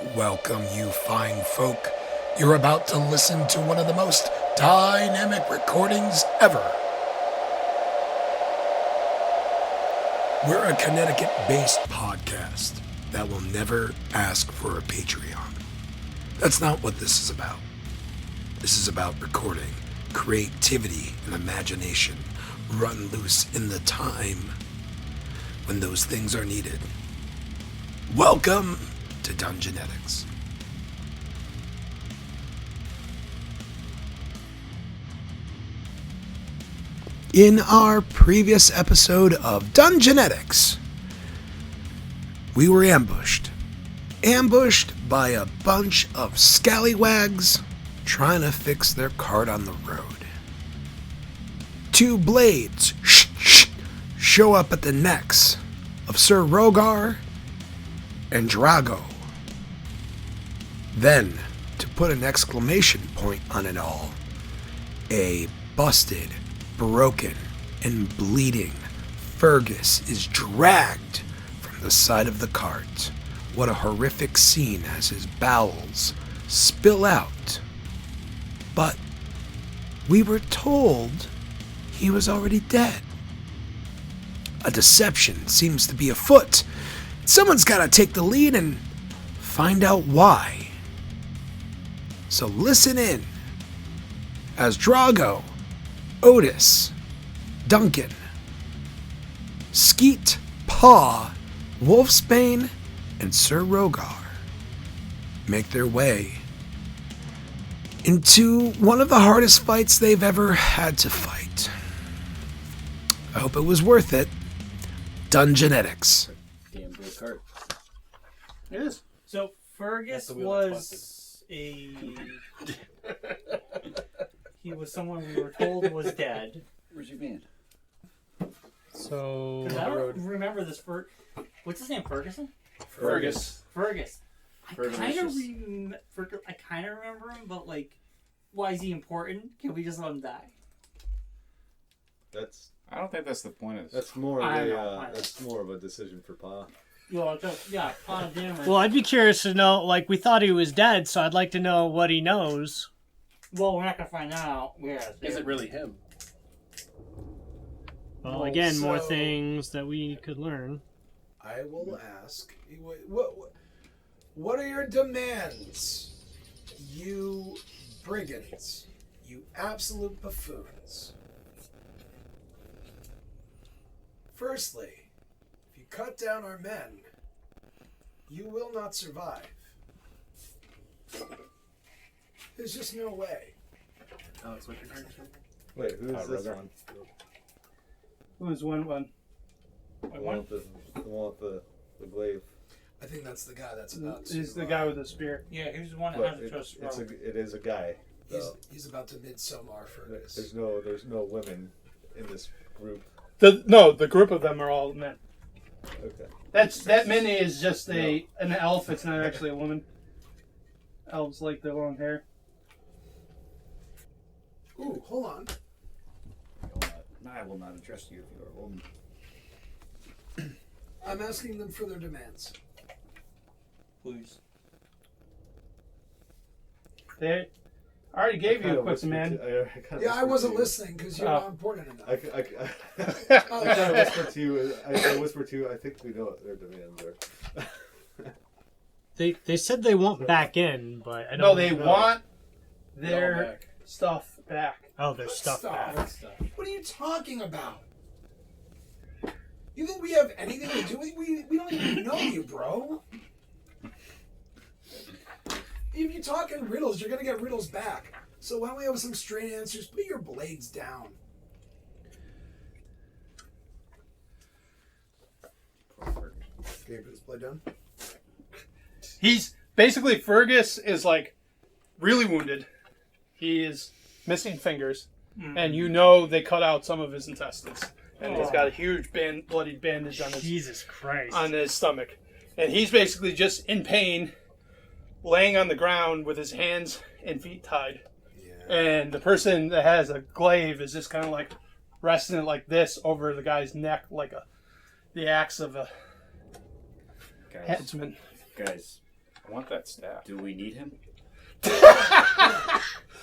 Welcome, you fine folk. You're about to listen to one of the most dynamic recordings ever. We're a Connecticut-based podcast that will never ask for a Patreon. That's not what this is about. This is about recording, creativity, and imagination run loose in the time when those things are needed. Welcome to Dungeonetics. In our previous episode of Dungeonetics, we were ambushed by a bunch of scallywags trying to fix their cart on the road. Two blades show up at the necks of Sir Rhogar and Drago. Then, to put an exclamation point on it all, a busted, broken, and bleeding Fergus is dragged from the side of the cart. What a horrific scene as his bowels spill out. But we were told he was already dead. A deception seems to be afoot. Someone's got to take the lead and find out why. So listen in as Drago, Otis, Duncan, Skeet, Paw, Wolfsbane, and Sir Rhogar make their way into one of the hardest fights they've ever had to fight. I hope it was worth it. Dungeonetics. Damn blue cart. It is. So Fergus was he was someone we were told was dead. Where's your band? So Because I don't remember this. What's his name? Ferguson. Fergus. Fergus. I kind of Fergalicious. remember him, but like, why is he important? Can we just let him die? I don't think that's the point of this. That's more I of know. that's more of a decision for Pa. Yeah, Con Damon. Well, I'd be curious to know. Like, we thought he was dead, so I'd like to know what he knows. Well, we're not gonna find out. Yeah. Is it really him? Well, again, more things that we could learn. I will ask, what are your demands, you brigands, you absolute buffoons? Firstly, if you cut down our men, you will not survive. There's just no way. Oh, that's what you're trying to say? Wait, who's this Rhogar. one? Who's one? The one with the glaive. I think that's the guy that's about to... He's the guy with the spear. Yeah, he was the one that But had the trust it is a guy. So He's about to Midsommar Fergus. there's no women in this group. The group of them are all men. Okay. That mini is just an elf. It's not actually a woman. Elves like their long hair. Ooh, hold on. I will not address you if you are a woman. I'm asking them for their demands. Please. I already gave you a quick demand. Yeah, I wasn't listening because you're not important enough. I kind of whispered to you. I whispered to you. I think we know what their demands are. They said they want back in, but I don't. No, they know. want They're their back. stuff back. Oh, their stuff back. What are you talking about? You think we have anything to do with you? We don't even know you, bro. If you talk in riddles, you're gonna get riddles back. So why don't we have some straight answers? Put your blades down. Okay, put his blade down. He's basically Fergus is like really wounded. He is missing fingers, and you know they cut out some of his intestines, and he's got a huge bloody bandage on Jesus Christ. his stomach, and he's basically just in pain, laying on the ground with his hands and feet tied. Yeah. And the person that has a glaive is just kind of like resting it like this over the guy's neck, like the axe of a headsman. Guys, I want that staff. Do we need him?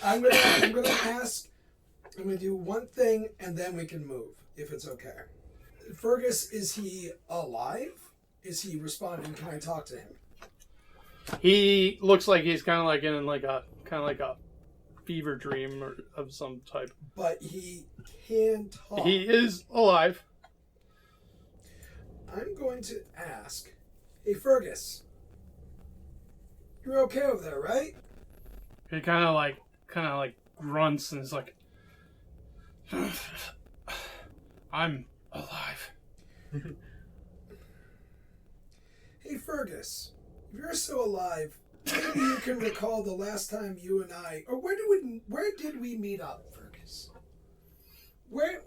I'm gonna ask. I'm gonna do one thing and then we can move, if it's okay. Fergus, is he alive? Is he responding? Can I talk to him? He looks like he's kind of like in like a fever dream or of some type. But he can talk. He is alive. I'm going to ask. Hey, Fergus. You're okay over there, right? He kind of like grunts and is like, "I'm alive." Hey, Fergus. If you're still alive, maybe you can recall the last time you and I, or where did we meet up, Fergus? Where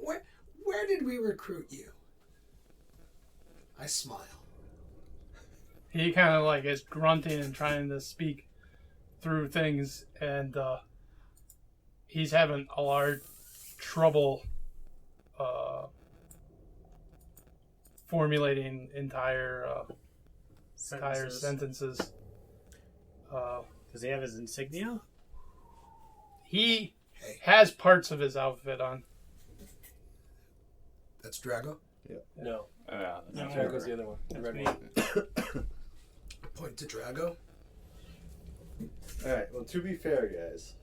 did we recruit you? I smile. He kind of like is grunting and trying to speak through things, and he's having a large trouble formulating entire sentences. Does he have his insignia? He has parts of his outfit on. That's Drago? No. No. Drago's the other one. The red one. Point to Drago. Alright, well, to be fair, guys.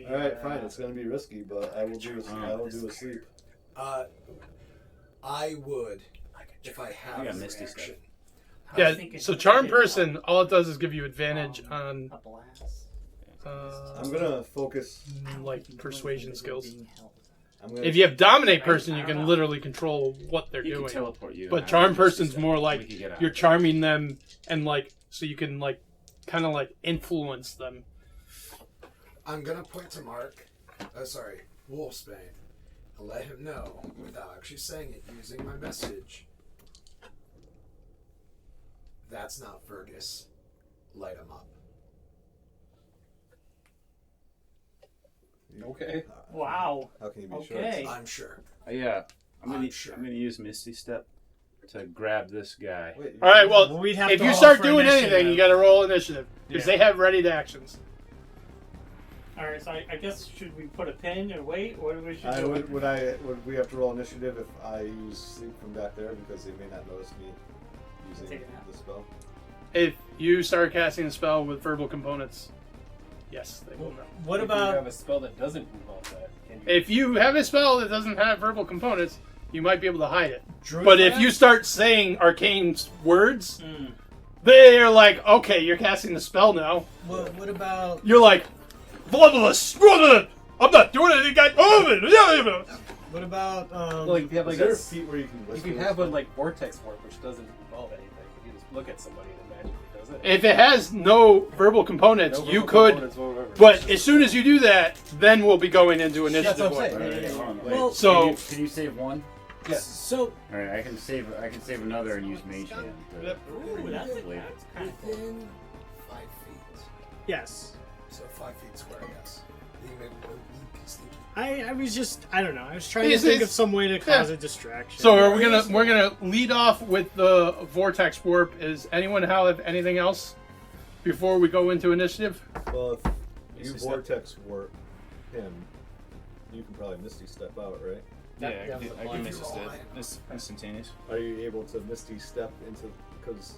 Alright, fine, it's gonna be risky, but I will do a sleep. I would, if I have I got the Misty reaction. Yeah, so charm person, all it does is give you advantage on A blast. I'm gonna focus. like persuasion skills. I'm gonna, If you have dominate person, you can literally control what they're You can doing. teleport you. But and charm have a person's system. more We like could get out. you're charming them and like so you can like kind of like influence them. I'm gonna point to Mark. Wolfsbane, and let him know without actually saying it, using my message. That's not Fergus. Light him up. Okay. Wow. How can you be Okay. I'm sure. Yeah, I'm I'm sure. gonna use Misty Step to grab this guy. sure? Wait, All right, well, We'd have if to you roll start for doing initiative. anything, you got to roll initiative because Yeah. they have ready to actions. Alright, so I guess should we put a pin and wait? What do we should do? Would we have to roll initiative if I use sleep from back there because they may not notice me using Take it out. the spell? If you start casting a spell with verbal components, yes, they will know. What If you have about a spell that doesn't involve that? Can you... If you have a spell that doesn't have verbal components, you might be able to hide it. Druid But if Lab? you start saying arcane words, Hmm. they're like, okay, you're casting the spell now. What about You're like, I'm not doing anything, guys. what about Well, like, if you have Is like there a, a feat where you can if whisper? you have one like vortex warp, which doesn't involve anything, you just look at somebody and it magically does it. If it has no verbal components, No you verbal could. components whatsoever. But as soon as you do that, then we'll be going into initiative. That's what I'm order. saying. Hold on, wait. Well, So Can you save one? Yes. so Alright, I can save another and use Mage Hand. to- Yep. Ooh, that's Wait. kind of cool. Within 5 feet. yes. So 5 feet square, yes. You make one weak sneaky. I was just I don't know. I was trying to It's- think of it's- some way to cause a distraction. So we're gonna lead off with the vortex warp. Is anyone have anything else before we go into initiative? Well, if you Misty Step. vortex warp him, you can probably Misty Step out, right? Yeah, That- I that can was a I blind can roll. Misty Step. It's instantaneous. Are you able to Misty Step into? Because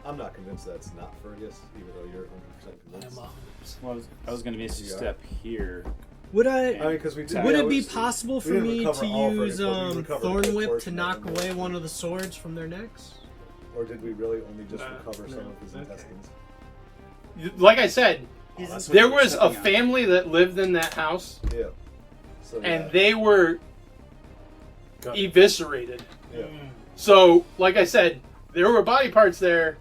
I'm not convinced that's not Fergus, even though you're 100% I'm convinced. 100%. Well, I was gonna Misty You are. Step here. would I I? mean, because we did. Would yeah, it we be just- possible we for didn't me recover to all Fergus, use but we recovered a Thorn good Whip to portion of knock them. away one of the swords from their necks? Or did we really only just recover some no. of his Okay. intestines? Like I said, That's what there you're was a stepping on. family that lived in that house, Yeah. So and yeah. they were Got it. eviscerated. Yeah. So, like I said, there were body parts there.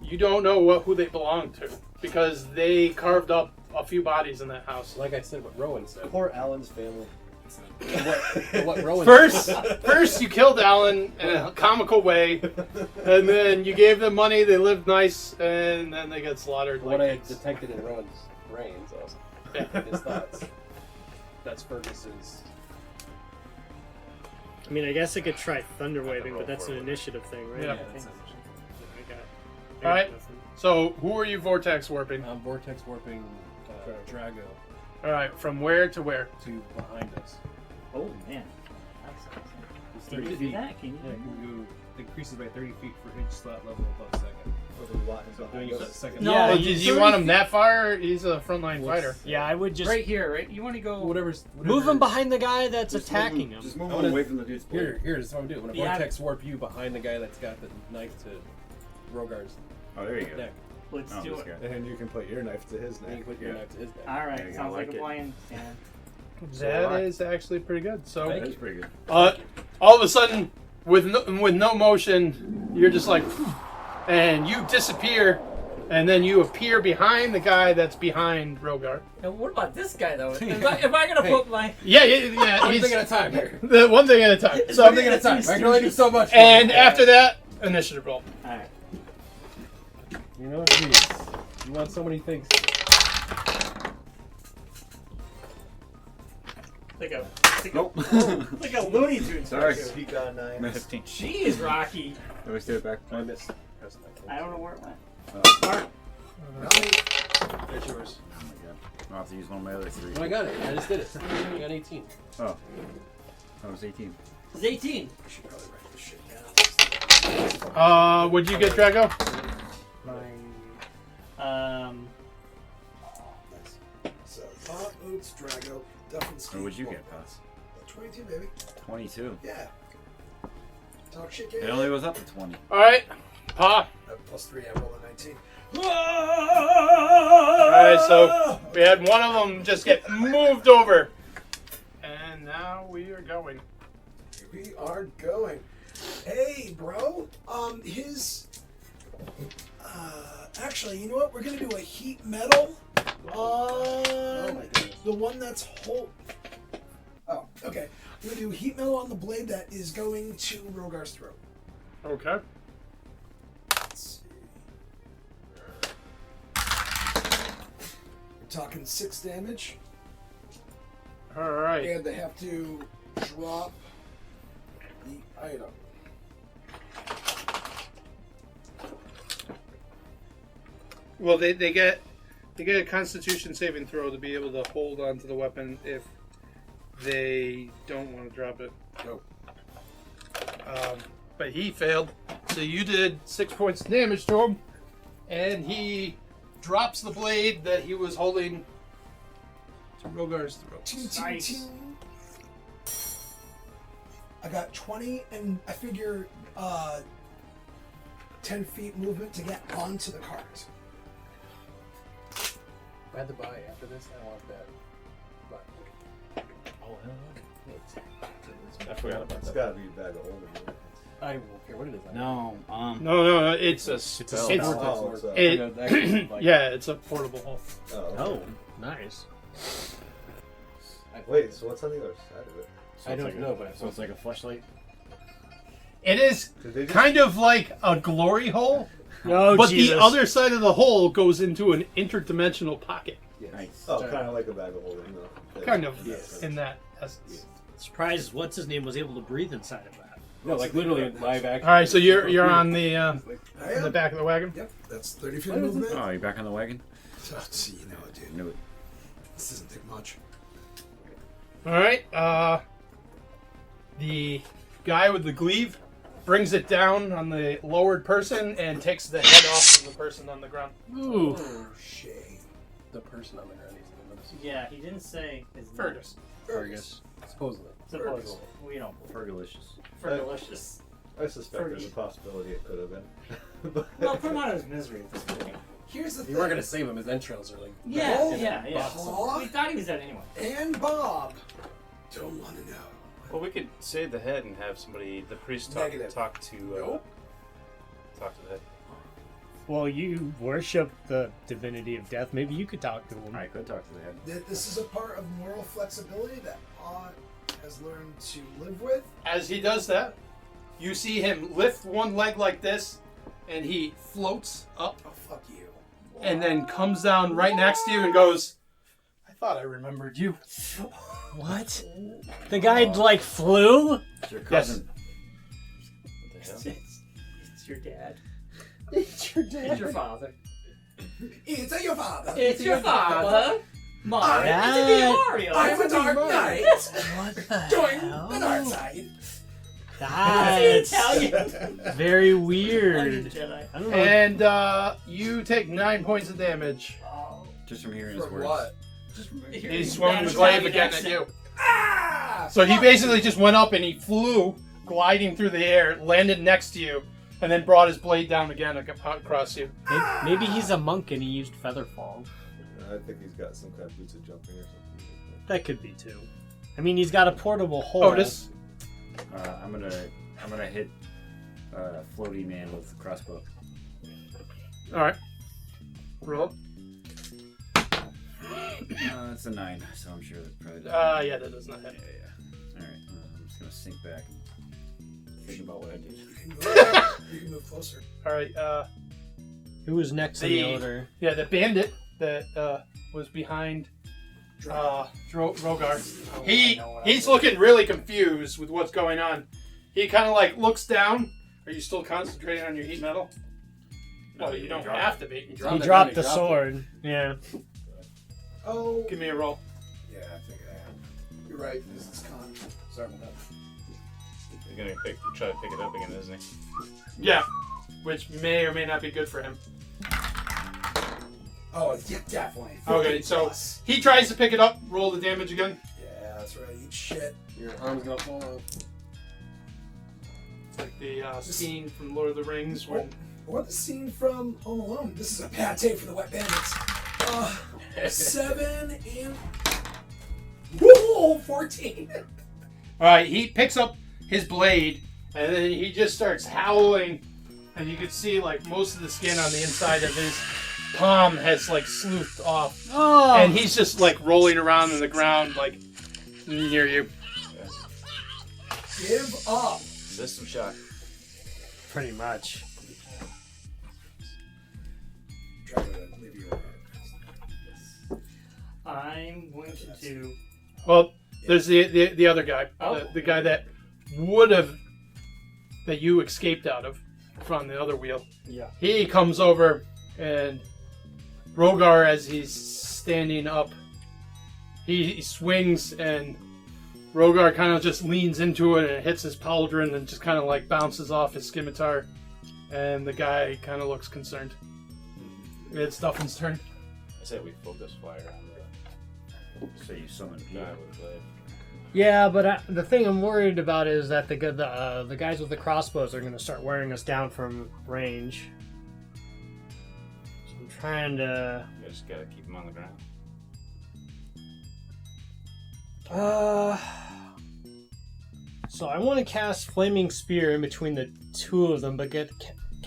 You don't know who they belonged to because they carved up a few bodies in that house. Like I said, what Rowan said. Poor Alan's family. what Rowan First you killed Alan in a comical way, and then you gave them money. They lived nice, and then they got slaughtered. What like I pigs. detected in Rowan's brains, his thoughts. That's Fergus's. I mean, I guess I could try thunder waving, but that's an initiative thing, right? Yeah. I think. I got All right. So who are you vortex warping? I'm vortex warping Drago All right. From where to where? to behind us. Oh man. That's awesome. It's Can 30 you do feet. that? Can you? Yeah, it can go. It increases by 30 feet for each slot level above second. So I'm doing it with second. No, Yeah. like, Do you 30 want him that far? He's a frontline fighter. Yeah, I would just Right here, right? You want to go? Whatever's move him behind the guy that's attacking him. Just move I him wanna- away from the dude's blade. Here's what I'm doing. I'm gonna Yeah. vortex warp you behind the guy that's got the knife to Rhogar's Oh, there you go. neck. Let's Oh, do this it. guy. And you can put your knife to his And you neck. put your Yeah. knife to his neck. All right. Yeah, I Sounds like like a it. plan. Yeah. That is actually pretty good. So, Thank That's pretty good. all of a sudden, with no motion, you're just like, and you disappear, and then you appear behind the guy that's behind Rhogar. Now, what about this guy though? Am I gonna put my? Yeah. One He's thing at a time here. the one thing at a time. So, One thing at a time. I can only do so much. and after that, initiative roll. All right. You know what it is. You want so many things. Like a Nope. like a Looney Tunes. Sorry. cartoon. He got 9. 15. Jeez, Rocky. Let me stay it back. I missed. I don't know where it went. There's yours. Oh my god. I'll have to use one of my other 3. Oh, I got it. I just did it. I got 18. Oh. That was 18. It's 18. I should probably write this shit down. What'd you get, Drago? So, Bob, Oots, Drago, Duff, and Or Steve. what'd you get, Pots? 22, baby. 22. Yeah. Talk shit, It get only was up to 20. All right, Pa. Plus 3, I rolled a 19. All right, so we had one of them just get moved over, and now we are going. We are going. Hey, bro. Actually, you know what? We're gonna do a heat metal on the one that's whole. Oh, okay. I'm gonna do heat metal on the blade that is going to Rhogar's throat. Okay. Let's see. We're talking 6 damage, All right. and they have to drop the item. Well, they get a Constitution saving throw to be able to hold on to the weapon if they don't want to drop it. Go. But he failed, so you did 6 points of damage to him, and he drops the blade that he was holding to Rhogar's throat. Ting, ting, Nice. ting. I got 20, and I figure 10 feet movement to get onto the cart. If I had to buy after this, I want that. But, oh, hell no. I forgot about It's that. gotta be a bag of holding. Right? I won't care what it is. No, No, it's a spell. It's, Oh, so- it, yeah, it's a portable hull. Oh, okay. Oh, nice. Wait, so what's on the other side of it? I don't know, but So it's like a flashlight? It is Did they just- kind of like a glory hole, Oh, but Jesus. the other side of the hole goes into an interdimensional pocket. Nice. Oh, kind of like a bag of holding, though. Kind of Yes. in that essence. Surprised what's his name was able to breathe inside of that. No, like literally live action. All right, so you're on the I in the am. back of the wagon. Yep, that's 30 feet of movement. Oh, you back on the wagon? Oh, see, you know it, dude. Knew it. This doesn't take much. All right, the guy with the glaive brings it down on the lowered person and takes the head off of the person on the ground. Ooh. Shame. The person on the ground needs to notice. Yeah, he didn't say his name. Fergus. Fergus. Supposedly. Supposedly. We don't believe. Fergalicious. Fergalicious. I suspect there's a possibility it could have been. But- Well, put him out of his misery at this point. Here's the You thing. weren't gonna save him. His entrails are like. Yeah, Oh, yeah. Paw We thought he was dead anyway. and Bob don't want to know. Well, we could save the head and have somebody, the priest, Negative. talk to Nope. the head. Well, you worship the divinity of death. Maybe you could talk to him. I could talk to the head. This is a part of moral flexibility that Paw has learned to live with. As he does that, you see him lift one leg like this, and he floats up Oh, fuck you. and then comes down right next to you and goes, I thought I remembered you. What? The guy like flew? It's your Yes. cousin. It's your dad. It's your dad. It's your father. It's your father. It's your father. Mario. That- It's a Mario. I'm a dark knight. What the Join hell? the dark side. That's Italian. very I'm the weird. Jedi. I don't know. And you take 9 points of damage. Just from hearing his For words. what? He swung the glaive again at you. Ah! So he basically just went up and he flew, gliding through the air, landed next to you, and then brought his blade down again across you. Maybe he's a monk and he used Featherfall. I think he's got some kind of boots of jumping or something. That could be too. I mean, he's got a portable hole. Otis. I'm gonna hit floaty man with crossbow. Alright. Roll. It's a 9, so I'm sure that probably does. Yeah, that does not hit. Yeah. Alright, I'm just gonna sink back. Think about what I did. You can move closer. Alright, Who was next in the order? yeah, the bandit that was behind Rhogar. He's looking really confused with what's going on. He kind of like looks down. Are you still concentrating on your heat metal? Well, you don't have to be. He dropped the sword. Yeah. Oh. Give me a roll. Yeah, I think I am. You're right. This is con. Sorry about that. He's gonna try to pick it up again, isn't he? Yeah, which may or may not be good for him. Oh, yeah, definitely. Okay, 50 so plus. he tries to pick it up. Roll the damage again. Yeah, that's right. Eat shit. Your arm's gonna fall off. It's like the scene from Lord of the Rings when Or the scene from Home Alone. This is a bad tape for the Wet Bandits. 7 and... Whoa, 14. All right, he picks up his blade, and then he just starts howling, and you can see like most of the skin on the inside of his palm has like sleuthed off, Oh. and he's just like rolling around in the ground like near you. Give up. System shock. Pretty much. Try to leave you I'm going to do. Well, there's the other guy, Oh. the guy that would have that you escaped out of from the other wheel. Yeah. He comes over, and Rhogar, as he's standing up, he swings, and Rhogar kind of just leans into it, and it hits his pauldron, and just kind of like bounces off his scimitar, and the guy kind of looks concerned. It's Duffin's turn. I said we focus fire on So you summoned the guy Peter. with the blade. Yeah, but the thing I'm worried about is that the guys with the crossbows are going to start wearing us down from range. So I'm trying to. You just gotta keep him on the ground. So I want to cast Flaming Spear in between the two of them, but can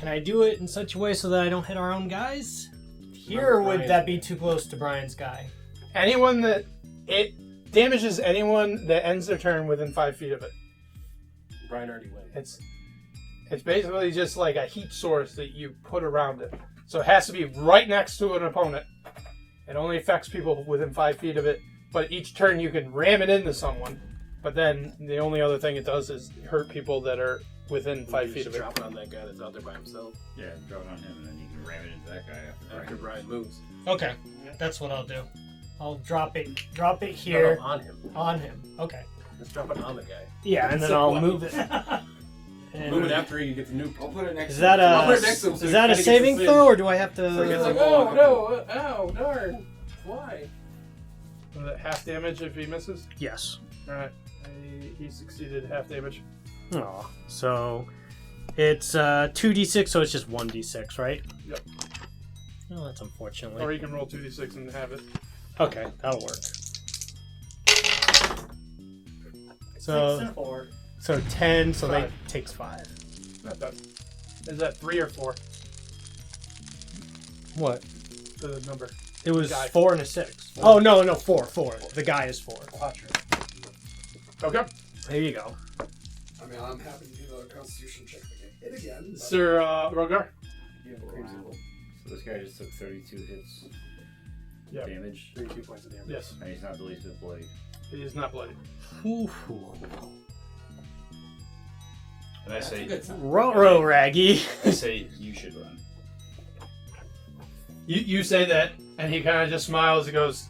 I do it in such a way so that I don't hit our own guys? Here, or would that be too close to Brian's guy? Anyone that it damages anyone that ends their turn within 5 feet of it. Brian already went. It's basically just like a heat source that you put around it. So it has to be right next to an opponent. It only affects people within 5 feet of it, but each turn you can ram it into someone. But then the only other thing it does is hurt people that are within 5 feet of it. Drop it on that guy that's out there by himself Yeah, drop it on him, and then you can ram it into that guy after Brian moves. Okay, that's what I'll do. I'll drop it Here. here On him. on him. Okay. Let's drop it on the guy. Yeah, and then I'll move it. Move it after you get the new. I'll put it next Is to that I'll a put it next to him so is he that a kinda gets saving the throw, thing. or do I have to? So it's like, oh no, ow, darn. Why? Is it half damage if he misses? Yes. Alright. He succeeded half damage. Oh, so it's 2d6, so it's just 1d6, right? Yep. Oh, that's unfortunately. Or you can roll 2d6 and have it. Okay, that'll work. 6 So and 4. 10, so they 5. takes 5. Not that. Is that 3 or 4? What? The number. It was Guy. 4 and a 6. Oh no, 4. The guy is 4. Okay. There you go. I mean, I'm happy to do the Constitution check to get hit again. but- Sir Rhogar? So this guy just took 32 hits. Yep. Damage. 32 points of damage. Yes. And he's not the least bit bloody. He is not bloody. And I say, Ruh-roh, Raggy. I say you should run. You say that, and he kind of just smiles and goes,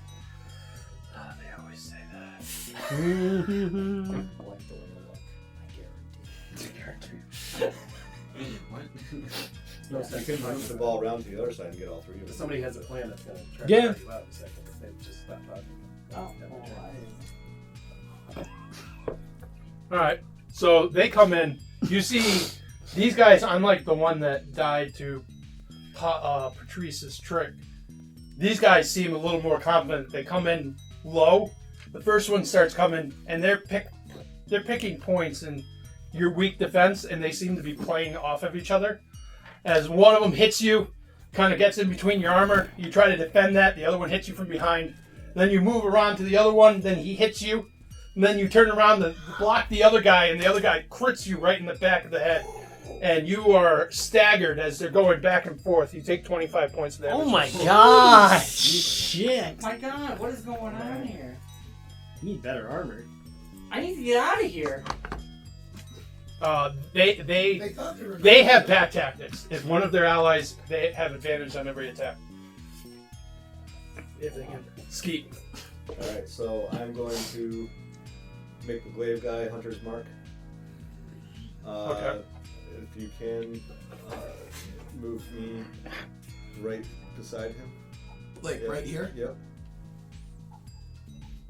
"Oh, they always say that." I like the way you look. I guarantee. What? No You sense. can punch the ball around to the other side and get all three of them. Somebody has a plan that's gonna try Yeah. to try you out in a second. If they just stop talking. All right. So they come in. You see these guys, unlike the one that died to Patrice's trick, these guys seem a little more confident. They come in low. The first one starts coming, and they're picking points in your weak defense, and they seem to be playing off of each other. As one of them hits you, kind of gets in between your armor, you try to defend that. The other one hits you from behind. Then you move around to the other one. Then he hits you. And then you turn around to block the other guy, and the other guy crits you right in the back of the head. And you are staggered as they're going back and forth. You take 25 points of damage. Oh my god! Shit! My God, what is going on here? You need better armor. I need to get out of here. They have pack tactics. If one of their allies, they have advantage on every attack. If they can skeet. Alright, so I'm going to make the glaive guy Hunter's Mark. Okay. If you can, move me right beside him. Like Yep. right here? Yep.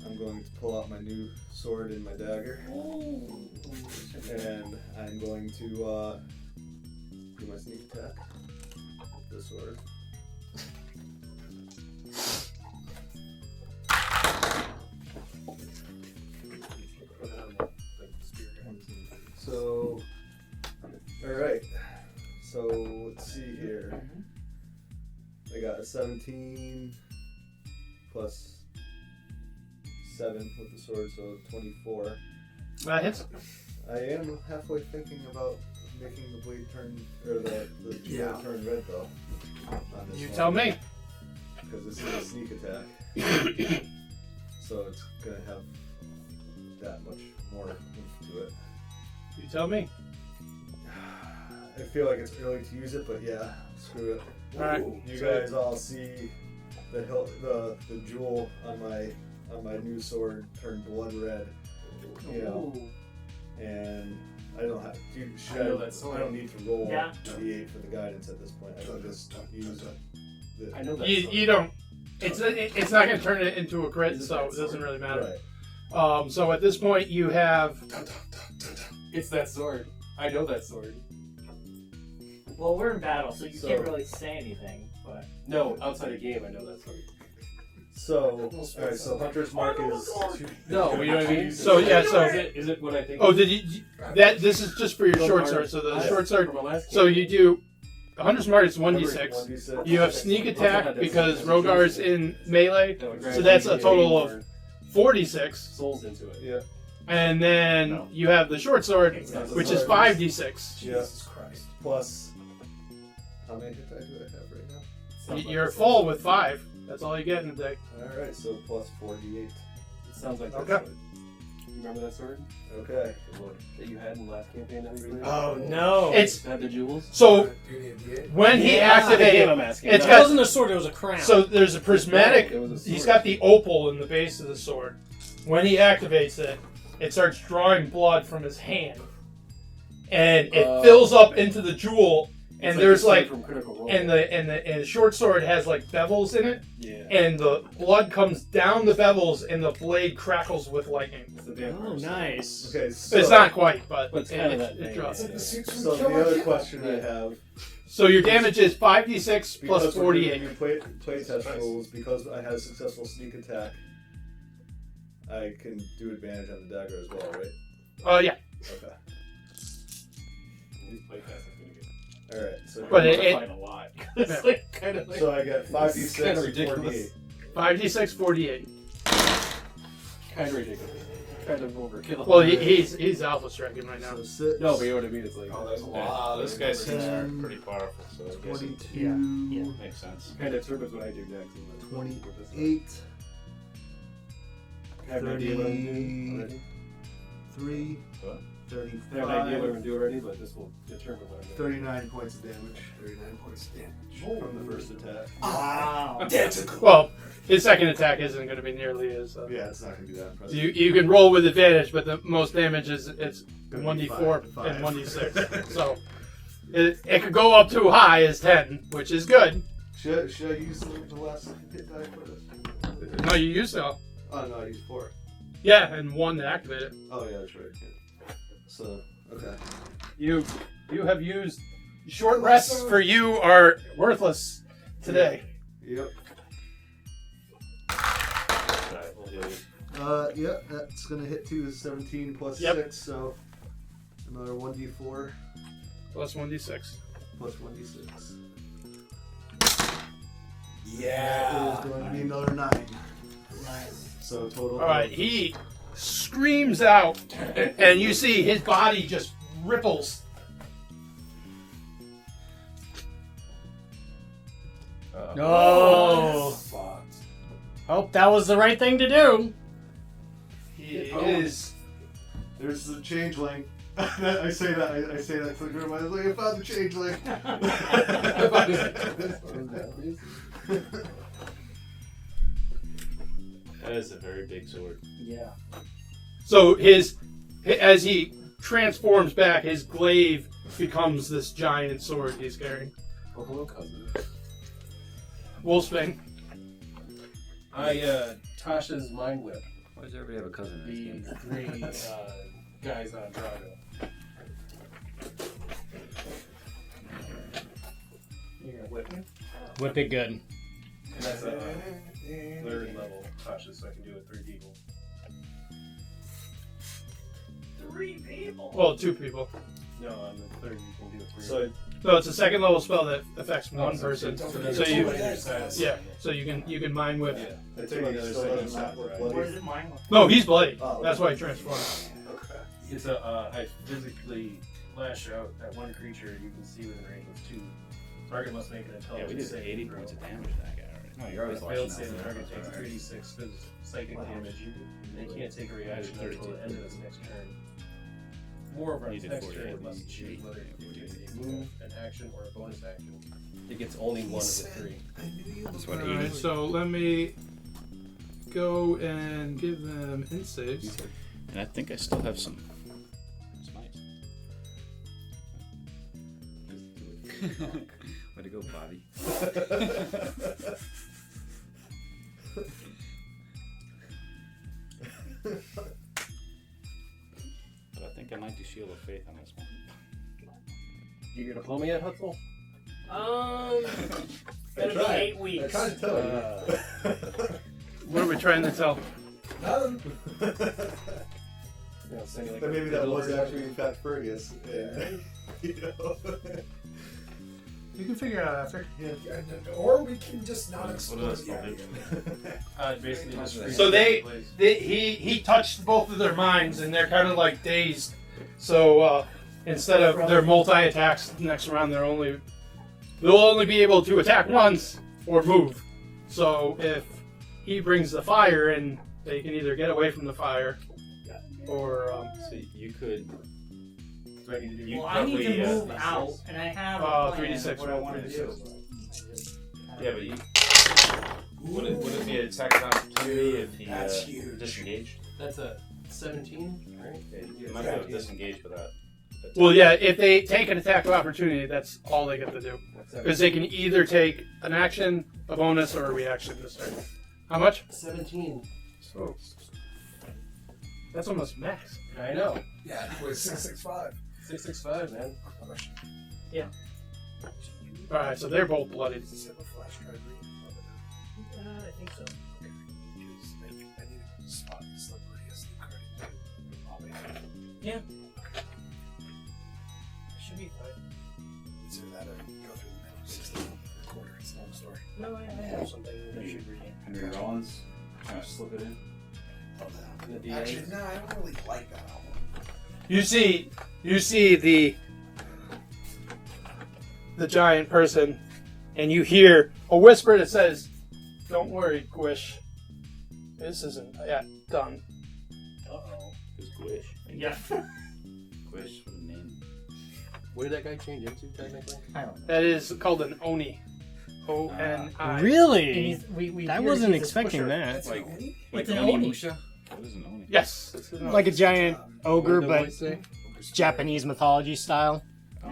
I'm going to pull out my new sword and my dagger. And I'm going to do my sneak attack with the sword. So, alright. So, let's see here. I got a 17 plus 7 with the sword, so 24. That hits. I am halfway thinking about making the blade turn, or the Yeah. blade turn red though. On this You one. tell me. Because this is a sneak attack. So it's going to have that much more oomph to it. You tell me. I feel like it's early to use it, but yeah, screw it. Alright. You guys all see the jewel on my new sword turn blood red. You know, and I don't have. I know that sword. I don't need to roll Yeah. d8 for the guidance at this point. I can just use the. I know that. You don't. It's not going to turn it into a crit, so it doesn't really matter. Right. So at this point, you have. It's that sword. I know that sword. Well, we're in battle, so you So- can't really say anything. But No, outside of game, I know that sword. So, alright, so Hunter's Mark is. No, you know what I mean? So, yeah, so- Is it what I think? Oh, did you? This is just for your short sword. So the short sword. From my last So game. you do. 100 smart is 1d6. 1d6. You have sneak attack because Rhogar's in melee, That would grab so that's a total more of 46. souls into it. Yeah. And then you have the short sword, which is 5d6. Yeah. Plus. How many hit die do I have right now? You're full with 5. That's all you get in a day. Alright, so plus 48. It sounds like that Okay. sword. You remember that sword? Okay. The one that you had in the last campaign that we played? Oh no! It's Had the jewels? so when he Yeah, activated, I'm asking. it's It got- wasn't a sword; it was a crown. so there's a prismatic. It was a He's sword. got the opal in the base of the sword. When he activates it, it starts drawing blood from his hand, and it fills up into the jewel. And It's there's the sword like, from Critical Role. and the short sword has like bevels in it, yeah. and the blood comes down the bevels, and the blade crackles with lightning. It's the vampire Oh, sword. nice. Okay, so. It's not quite, but But it's kind of that it vein, draws. yeah. So the other question I have. So your damage is 5d6 plus Because we're 48. doing play test rules, because I had a successful sneak attack, I can do advantage on the dagger as well, right? Yeah. Okay. These playtests are gonna get Alright, so. But I'm gonna it- fight a lot. It's like kind of like So I got 5d6 It's kinda and ridiculous. 48. 5d6, 48. kind of ridiculous. Kind of overkill. Well, he's alpha striking right now. So 6. No, but you know what I mean. It's like Oh, that's a Yeah, this guy's 10, pretty powerful, so I guess it 22, makes sense. kind of interprets what I do next. 28, I have an idea what I'm doing already. 3, What? I have an idea what I'm going to do already, but this will determine what I'm doing. 39 points of damage. 39 points of damage. From the first attack. Wow. Identical. Well, his second attack isn't going to be nearly as. Yeah, it's not going to be that impressive. You can roll with advantage, but the most damage is it's Gonna be 1d4 5. and 1d6. So it could go up too high as 10, which is good. Should I use the last hit die for this? No, you used to. Oh, no, I used 4. Yeah, and 1 to activate it. Oh, yeah, that's right. Yeah. So, okay. You have used short rests for you are worthless today. Yep. Alright, we'll do it. Yeah, that's going to hit 2 is 17 plus Yep. 6, so another 1d4 Plus 1d6. plus 1d6. Yeah. It is going to be another 9. Nice. So total. All right, he screams out, and you see his body just ripples. No. Fucked. Hope that was the right thing to do. He is. There's the changeling. I say that to the group. I was like, I found the changeling. That is a very big sword. Yeah. So as he transforms back, his glaive becomes this giant sword he's carrying. Oh, hello, cousin. Wolfsbane. Tasha's mind whip. Why does everybody have a cousin in this The game? 3 guys on Drago. You're gonna whip me? Whip it good. And that's a 3rd level Tasha, so I can do it 3 people. 3 people. Well, 2 people. No, on the 3rd you can do it 3. So No, it's a second level spell that affects one person. So So you, on either side. yeah. So you can mind whip. Yeah. I Two take on it the other still side. doesn't not look What bloody. is it mine? No, he's bloody. Oh, That's okay. why he transforms. Okay. It's a I physically lash out at one creature you can see within range of 2. Target must make an Yeah, we intelligence did saving 80 throw. points of damage to that guy already. No, you're always Failed watching save, the that. target takes 3d6 psychic damage. They can't take a reaction until the end of its next turn. Moreover, on You its did next 48, turn, it must you choose did whether it 48. takes a move, an action, or a bonus action. It gets only one of the 3. I knew you That's were what All right, so let me go and give them int saves. And I think I still have some smites. Way to go, Bobby. But I think I might do Shield of Faith on this one. You gonna pull me yet, Hutzel? Gonna be 8 I weeks. tried to tell you. What are we trying to tell? Nothing. You know, send you like But a maybe that was delivery actually in fact Fergus. And, you know. You can figure it out after. Or we can just not What explode else the called idea. basically just freeze So it in place. he touched both of their minds and they're kind of like dazed. So instead of their multi attacks next round, they'll only be able to attack once or move. So if he brings the fire in, they can either get away from the fire or So you could. So I need to do Well, I need to probably, move D6. out, and I have a plan 3d6, of what I want to do. Yeah, but you. Would it be an attack of opportunity if he That's huge. disengaged? That's a 17, right? You might be able to disengage with that. well, yeah. If they take an attack of opportunity, that's all they get to do because they can either take an action, a bonus, or a reaction this turn. How much? 17. So that's almost max. I know. Yeah, it was 665. 665, man. All right, so they're both bloodied. Does it have a flash drive read? I think so. Because I need to spot the slipperiest card. Yeah. Should be fine. It's either that or go through the menu system, recorder, it's a long story. No, I have something that I should read. Henry Rollins, kind of slip it in. Oh, The no. D8. Actually, no, I don't really like that album. You see the giant person, and you hear a whisper that says, "Don't worry, Gwish. This isn't yet done." Uh-oh. Who's Gwish? Yeah. Squish. What a name. What did that guy change into technically? I don't know. That is called an Oni. O-N-I. Really? We I hear wasn't he's a expecting squisher. that. It's like It's an Oni Oni. Musha? What is an Oni? Yes. This is an Like a giant ogre, What did the but voice say? Japanese mythology style.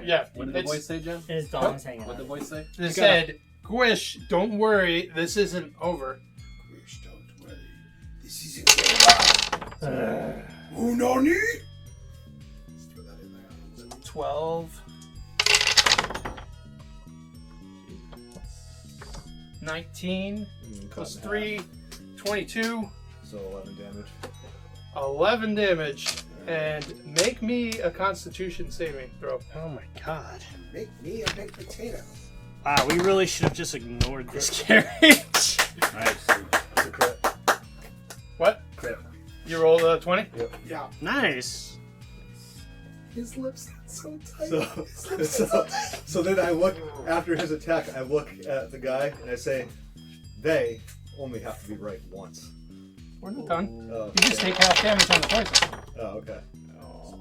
Yeah. What did the it's- voice say, John? His dog's hanging What out. did the voice say? It said, Squish, don't worry, this isn't over. Wish, don't worry. This is a Unani? Let's throw that in there. 12. 19 plus 3, 22, So 11 damage. 11 damage. And make me a Constitution saving throw. Oh my god. Make me a baked potato. Wow, we really should have just ignored this carriage. Nice. It's a crit. What? Crit. You rolled a 20? Yeah. Nice. His lips got so tight. So then I look, after his attack, I look at the guy and I say, they only have to be right once. We're not done. Oh, You just take half damage on the poison. oh okay.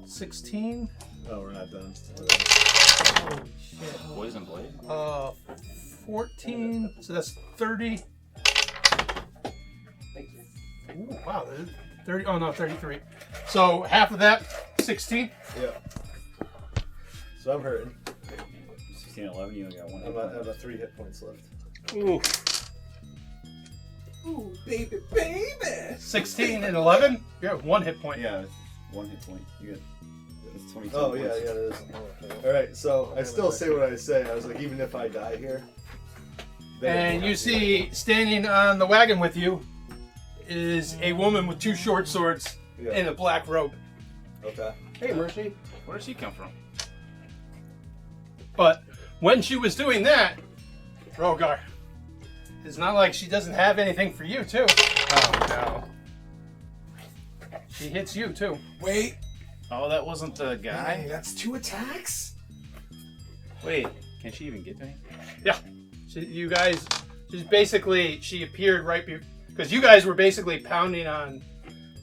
16, Oh, we're not done. Poison blade? 14, so that's 30. Ooh, wow, that is 30. Oh no, 33. So half of that, 16. Yeah. So I'm hurting. 16, 11, you only got one. I have a 3 hit points left. Ooh, Ooh, baby, baby. 16 and 11. You have 1 hit point. Yeah, it's 1 hit point. You get. It's 22 Oh, points. yeah, it is. Alright, so I still say what I say. I was like, even if I die here. they And don't you have to. see standing on the wagon with you is a woman with 2 short swords Yeah. and a black robe. Okay. Hey, Mercy. Where does he come from? But when she was doing that, Rhogar, it's not like she doesn't have anything for you too. Oh no. She hits you too. Wait. Oh, that wasn't the Hey, guy? that's 2 attacks? Wait, can she even get to me? Yeah. You guys, she appeared right because you guys were basically pounding on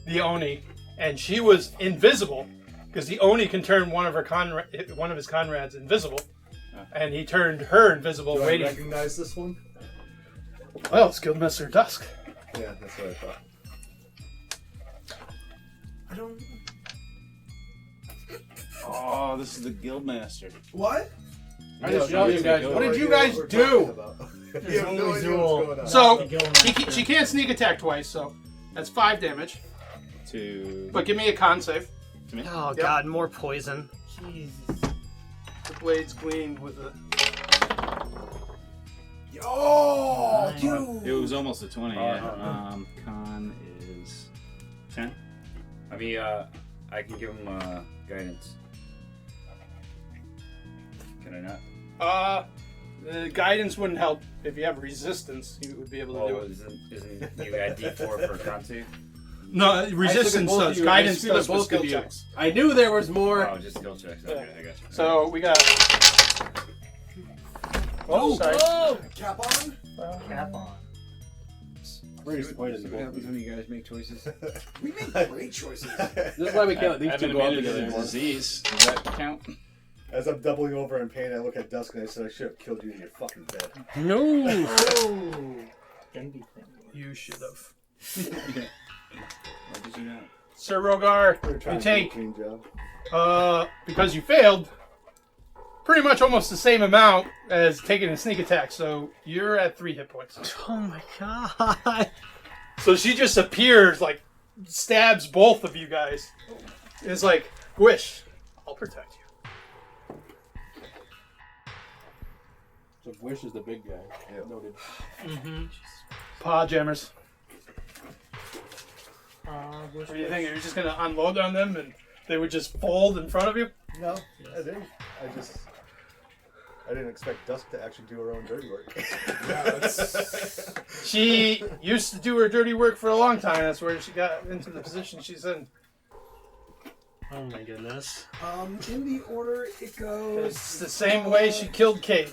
the Oni, and she was invisible because the Oni can turn one of his comrades invisible, and he turned her invisible, Do I waiting. recognize this one? Well, it's Guildmaster Dusk. Yeah, that's what I thought. I don't. Oh, this is the Guildmaster. What? I just showed you guys. What did you No idea guys what we're do? talking about. You have only no idea Zool. what's going on. So she can't sneak attack twice, so that's 5 damage. To But give me a con save. me? Oh god, more poison. Jesus. The blades gleamed with the. Oh, Nice. dude. It was almost a 20. Oh, Yeah. Con is 10. I mean, I can give him guidance. Can I not? The guidance wouldn't help. If you have resistance, you would be able to do Oh, it. isn't you add D4 for con save? No, resistance both of does. you. Guidance I does both for skill skill checks. I knew there was more. Oh, just skill checks. Okay, I got you. So we got. Oh, sorry. Cap on? Cap on. Very disappointed See in what both of happens you. when you guys make choices? We make great choices. This is why we can't let these I've two been go out admitted together to the anymore. disease. Does that count? As I'm doubling over in pain, I look at Dusk and I said, I should have killed you in your fucking bed. No. Oh. Envy thing. You should have. Why did you not? Sir Rhogar, We're trying you to do a take, clean job. because you failed, pretty much almost the same amount as taking a sneak attack. So you're at 3 hit points. Oh my god. So she just appears, like, stabs both of you guys. It's like, wish, I'll protect you. So Wish is the big guy. Yeah. Noted. Paw jammers. Wish, What do you think? You're just gonna unload on them and they would just fold in front of you? No, I didn't. I didn't expect Dusk to actually do her own dirty work. She used to do her dirty work for a long time. That's where she got into the position she's in. Oh my goodness. In the order it goes. It's the same way she killed Cade.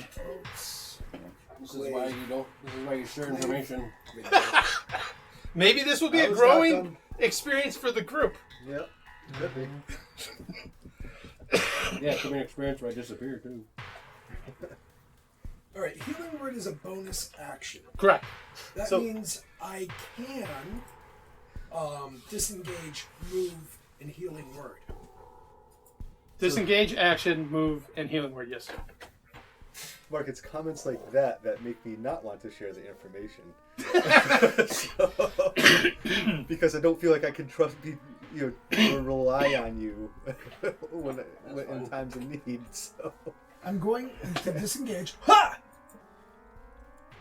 This is why you don't. This is why you share information. Maybe this will be I a was growing not done. experience for the group. Yep, could be. Yeah, give me an experience where I disappear too. All right, healing word is a bonus action. Correct. That So- means I can disengage, move, and healing word. Disengage, action, move, and healing word. Yes. Mark, it's comments like that that make me not want to share the information. Because I don't feel like I can or rely on you when in times of need. So I'm going to disengage. Ha!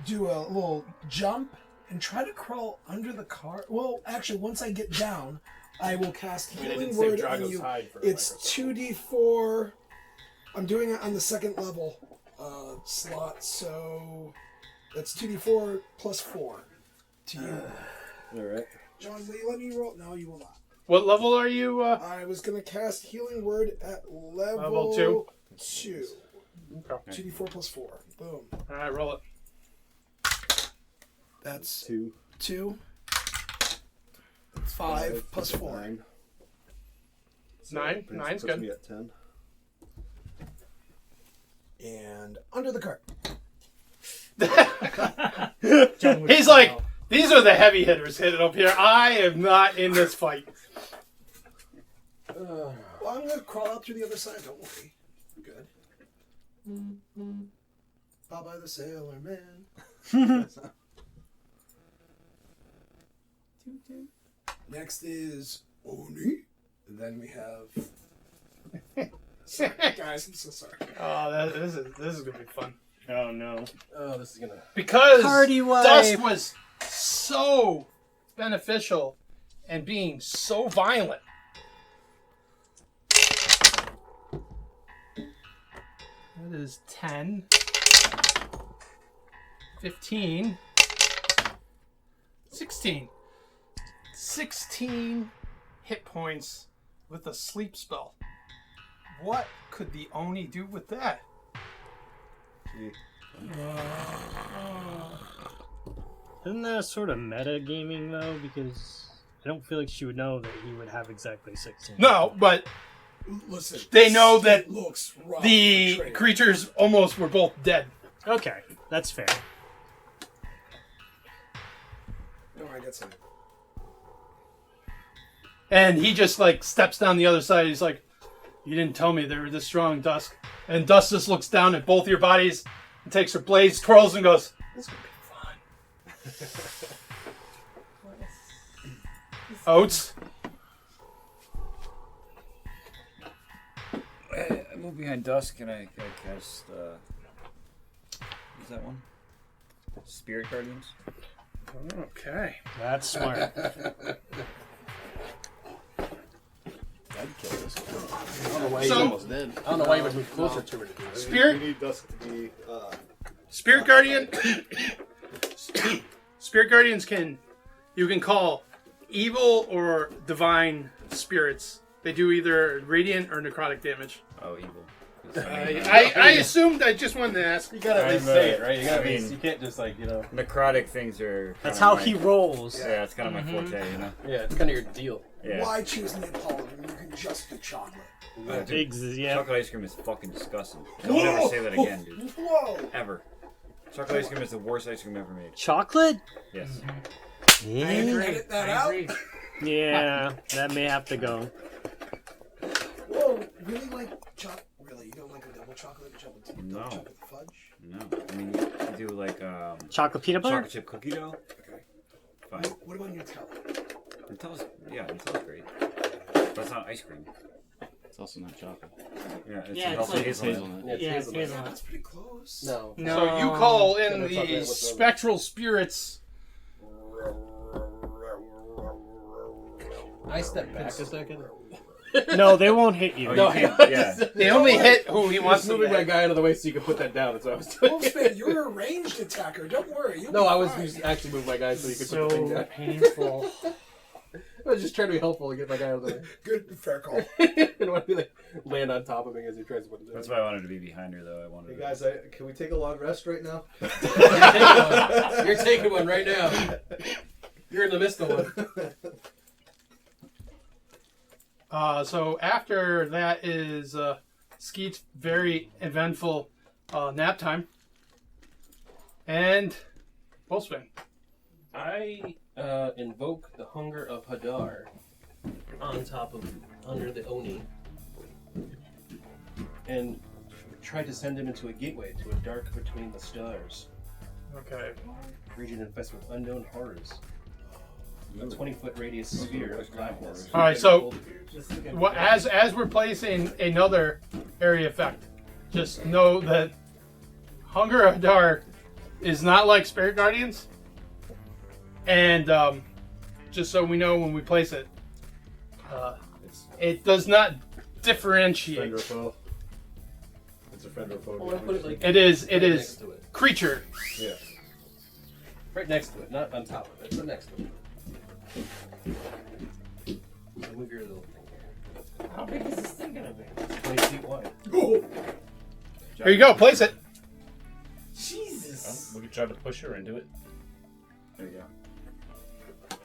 Do a little jump and try to crawl under the car. Well, actually, once I get down, I will cast healing word on you. It's 2d4. I'm doing it on the second level slot, so that's 2d4 plus 4 to you. all right. John, will you let me roll? No, you will not. What level are you? I was going to cast healing word at level 2. 2. Okay. 2d4 plus 4. Boom. All right, roll it. That's 2. 2. 5 plus 4. 9. Nine. Nine's puts good. me at 10. And under the cart. He's like, these are the heavy hitters hitting up here. I am not in this fight. Well, I'm going to crawl out through the other side. Don't worry. I'm good. Bye-bye the sailor man. Next is Oni. And then we have... Sorry, guys, I'm so sorry. Oh, this is gonna be fun. Oh no. Oh, this is gonna. Because Party wipe. Dusk was so beneficial and being so violent. That is 10, 15, 16. 16 hit points with a sleep spell. What could the Oni do with that? Gee. Isn't that sort of metagaming though? Because I don't feel like she would know that he would have exactly 16. No, but Listen. they know that it looks rough the for trade. creatures almost were both dead. Okay, that's fair. No, I get some. And he just like steps down the other side. He's like, "You didn't tell me they were this strong, Dusk." And Dusk just looks down at both your bodies and takes her blades, twirls, and goes, "This is gonna be fun." Oats. I move behind Dusk and I cast. What's that one? Spirit Guardians. Okay. That's smart. I'd kill this guy. I don't know why he's So- almost dead. I don't know why he would move closer to her to do this. Spirit. We need Dusk to be. Spirit Guardian. Spirit Guardians you can call evil or divine spirits. They do either radiant or necrotic damage. Oh, evil. I assumed. I just wanted to ask. You gotta at least I'm, say it, right? You gotta I be, mean- you can't just like, you know. Necrotic things are. That's kinda how my- he rolls. Yeah, it's kind of my forte, you know. Yeah, it's kind of your deal. Yeah. Why choose Neapolitan when you can just do chocolate? Yeah. Chocolate ice cream is fucking disgusting. Don't ever say that again, dude. Whoa! Ever. Chocolate ice cream is the worst ice cream ever made. Chocolate? Yes. Edit that out. Yeah, that may have to go. Whoa! Really like chocolate? Really? You don't like a double chocolate? No. Chocolate fudge? No. I mean, you do like Chocolate peanut butter? chocolate chip cookie dough. Okay. Fine. What about Nutella? Nutella's great. But it's not ice cream. It's also not chocolate. Yeah, it's Yeah, it's also like- hazelnut. Yeah, it's Yeah, hazelnut. it's hazelnut. That's pretty close. No. No. So you call in Yeah, the what's up? spectral spirits. I step back a second. No, they won't hit you. Oh, No, you can't, yeah. They only hit who he He wants wants to moving my hit. guy out of the way so you can put that down. That's what I was doing. Wolfsman, you're a ranged attacker. Don't worry. You'll No, be I was fine. just actually moving my guy so you could put the thing So down. painful. I was just trying to be helpful and get my guy out of the way. Good, fair call. I didn't want to be like land on top of me as he tries to put it down. That's why I wanted to be behind her, though. I wanted Hey to... guys, can we take a long rest right now? You're taking one right now. You're in the midst of one. So after that is Skeet's very eventful nap time. And Wolfsbane. I invoke the hunger of Hadar under the Oni, and try to send him into a gateway to a dark between the stars. Okay. Region infested with unknown horrors. A 20-foot radius sphere of blackness. All right, so This is gonna well, be- as we're placing another area effect, just know that Hunger of Hadar is not like Spirit Guardians. And just so we know when we place it, it does not differentiate. Friend or foe? It's a friend or foe. Oh, I put it like It is right next to it. creature. Yeah. Right next to it, not on top of it, but next to it. So move your little thing here. How big is this thing gonna be? 20 feet wide. Here you go. Place it. Jesus. We could try to push her into it. There you go.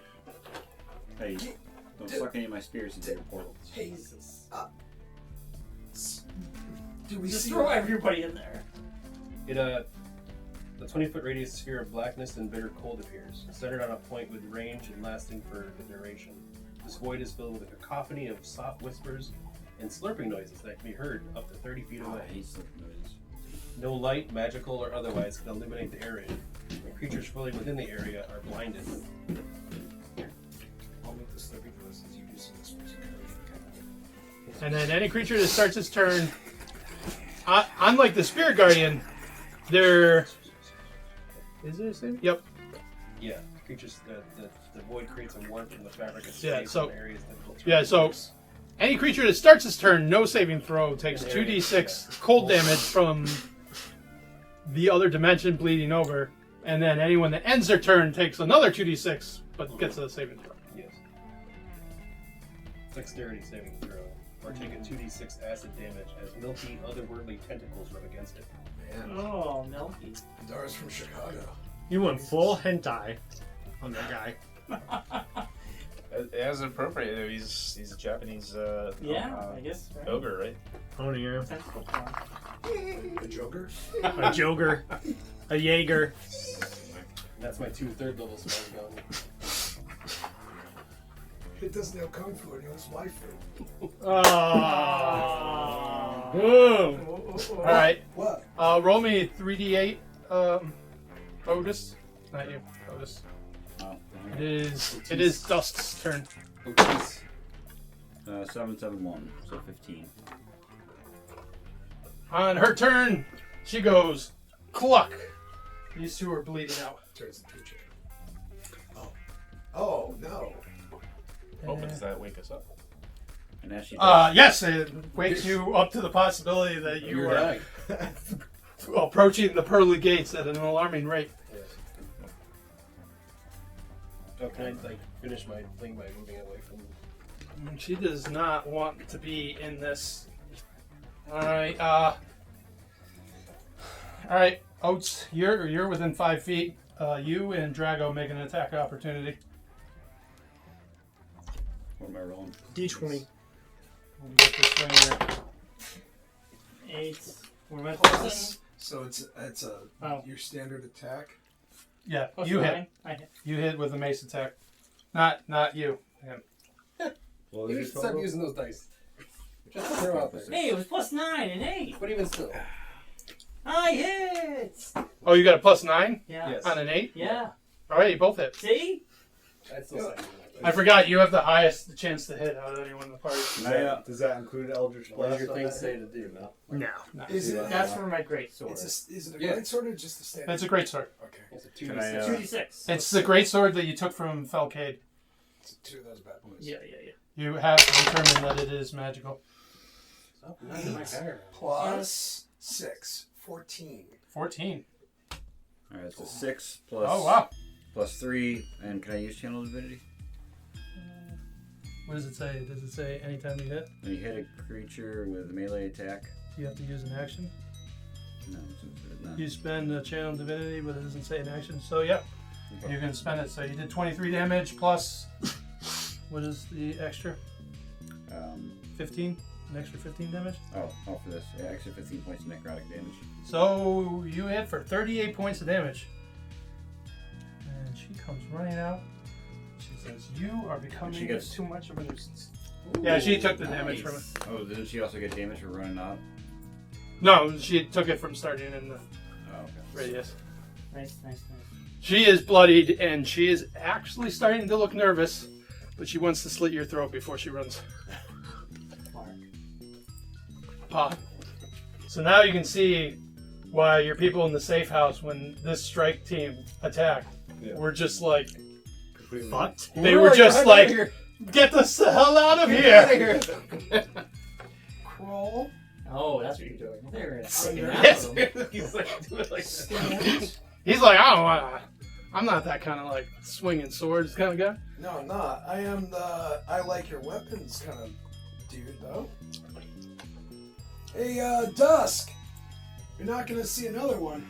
Hey, don't suck any of my spears into your portal. Jesus. Do we Just see? throw everybody in there. It the 20-foot radius sphere of blackness and bitter cold appears, centered on a point with range and lasting for the duration. This void is filled with a cacophony of soft whispers and slurping noises that can be heard up to 30 feet Oh, away. I hate slurping noises. No light, magical or otherwise, can illuminate the area. And creatures fully within the area are blinded. I'll make the slurping noises you do some whispers. And then any creature that starts its turn, unlike the Spirit Guardian, they're. Is there a save? Yep. Yeah, creatures. The void creates a warmth in the fabric of space Yeah, so- in areas difficult to Yeah, so reach. any creature that starts its turn, no saving throw, takes 2d6 cold damage from the other dimension bleeding over. And then anyone that ends their turn takes another 2d6, but gets a saving throw. Yes. Dexterity saving throw. Or take a 2d6 acid damage as milky, otherworldly tentacles rub against it. Oh, Milky. Dar's from Chicago. You went full hentai on that guy. As appropriate, though, he's a Japanese Yeah, I guess. Right? ogre, right? Owning her. Tentacle form. A joker? A Joker. A Jaeger. And that's my 2 third-level spell gun. It doesn't know kung fu, it knows waifu. Oh. Boom! Oh, Alright, What? roll me 3d8, Otis. Not you, Otis. Oh, It is Dusk's turn. Oh, jeez. 771, so 15. On her turn, she goes, cluck. These two are bleeding out. Turns into a chicken. Oh no. Oh, but does that wake us up? And as she does, Yes, it wakes you up to the possibility that you You're are dying. approaching the pearly gates at an alarming rate. Oh, can I finish my thing by moving away from? And she does not want to be in this. Alright, Alright, Oats, you're within 5 feet. You and Drago make an attack opportunity. what am I rolling? D20. We'll get this thing here. 8. We're at So it's Oh. your standard attack. Yeah, Plus you 9. hit. I hit. You hit with a mace attack. Not you. Him. What was You your should stop total? using those dice. Just throw out there. Hey, it was plus 9 and 8. But even still. I hit. Oh, you got a +9 Yeah. Yes. on an 8? Yeah. Alright, you both hit. See? I'd still say I forgot you have the highest chance to hit out of anyone in the party. Does that include Eldritch What does Blast? your on thing that? say to do? No. No. Is it? That's for my great sword. Is it a Yeah. great sword or just a standard? That's a great sword. Okay. It's a Can I, 2d6. 2d6. It's the great sword that you took from Felcade. It's two of those bad boys. Yeah. You have determined that it is magical. Oh, not in my car. Plus 6. 14. 14. Alright, so 6 plus, Oh, wow. plus 3, and can I use Channel Divinity? What does it say? Does it say anytime you hit, When you hit a creature with a melee attack? you have to use an action? No, it's not. You spend a channel divinity, but it doesn't say an action. So, yeah, you can spend it. So you did 23 damage plus, what is the extra? 15? An extra 15 damage. Oh, for this. Yeah, extra 15 points of necrotic damage. So you hit for 38 points of damage. And she comes running out. She says, "You are becoming She gets- too much of a nuisance." Yeah, she took the damage from it. Oh, didn't she also get damage for running out? No, she took it from starting in the Oh, okay. radius. Nice. She is bloodied, and she is actually starting to look nervous, but she wants to slit your throat before she runs. Pop. So now you can see why your people in the safe house, when this strike team attacked, were just like, Fucked. they were just like, get the hell out of here! Crawl. Oh, that's what you're doing. There it is. Yes. He's like, do it like that. He's like, I don't want. I'm not that kind of like swinging swords kind of guy. No, I'm not. I am the I like your weapons kind of dude, though. Hey, Dusk. You're not gonna see another one.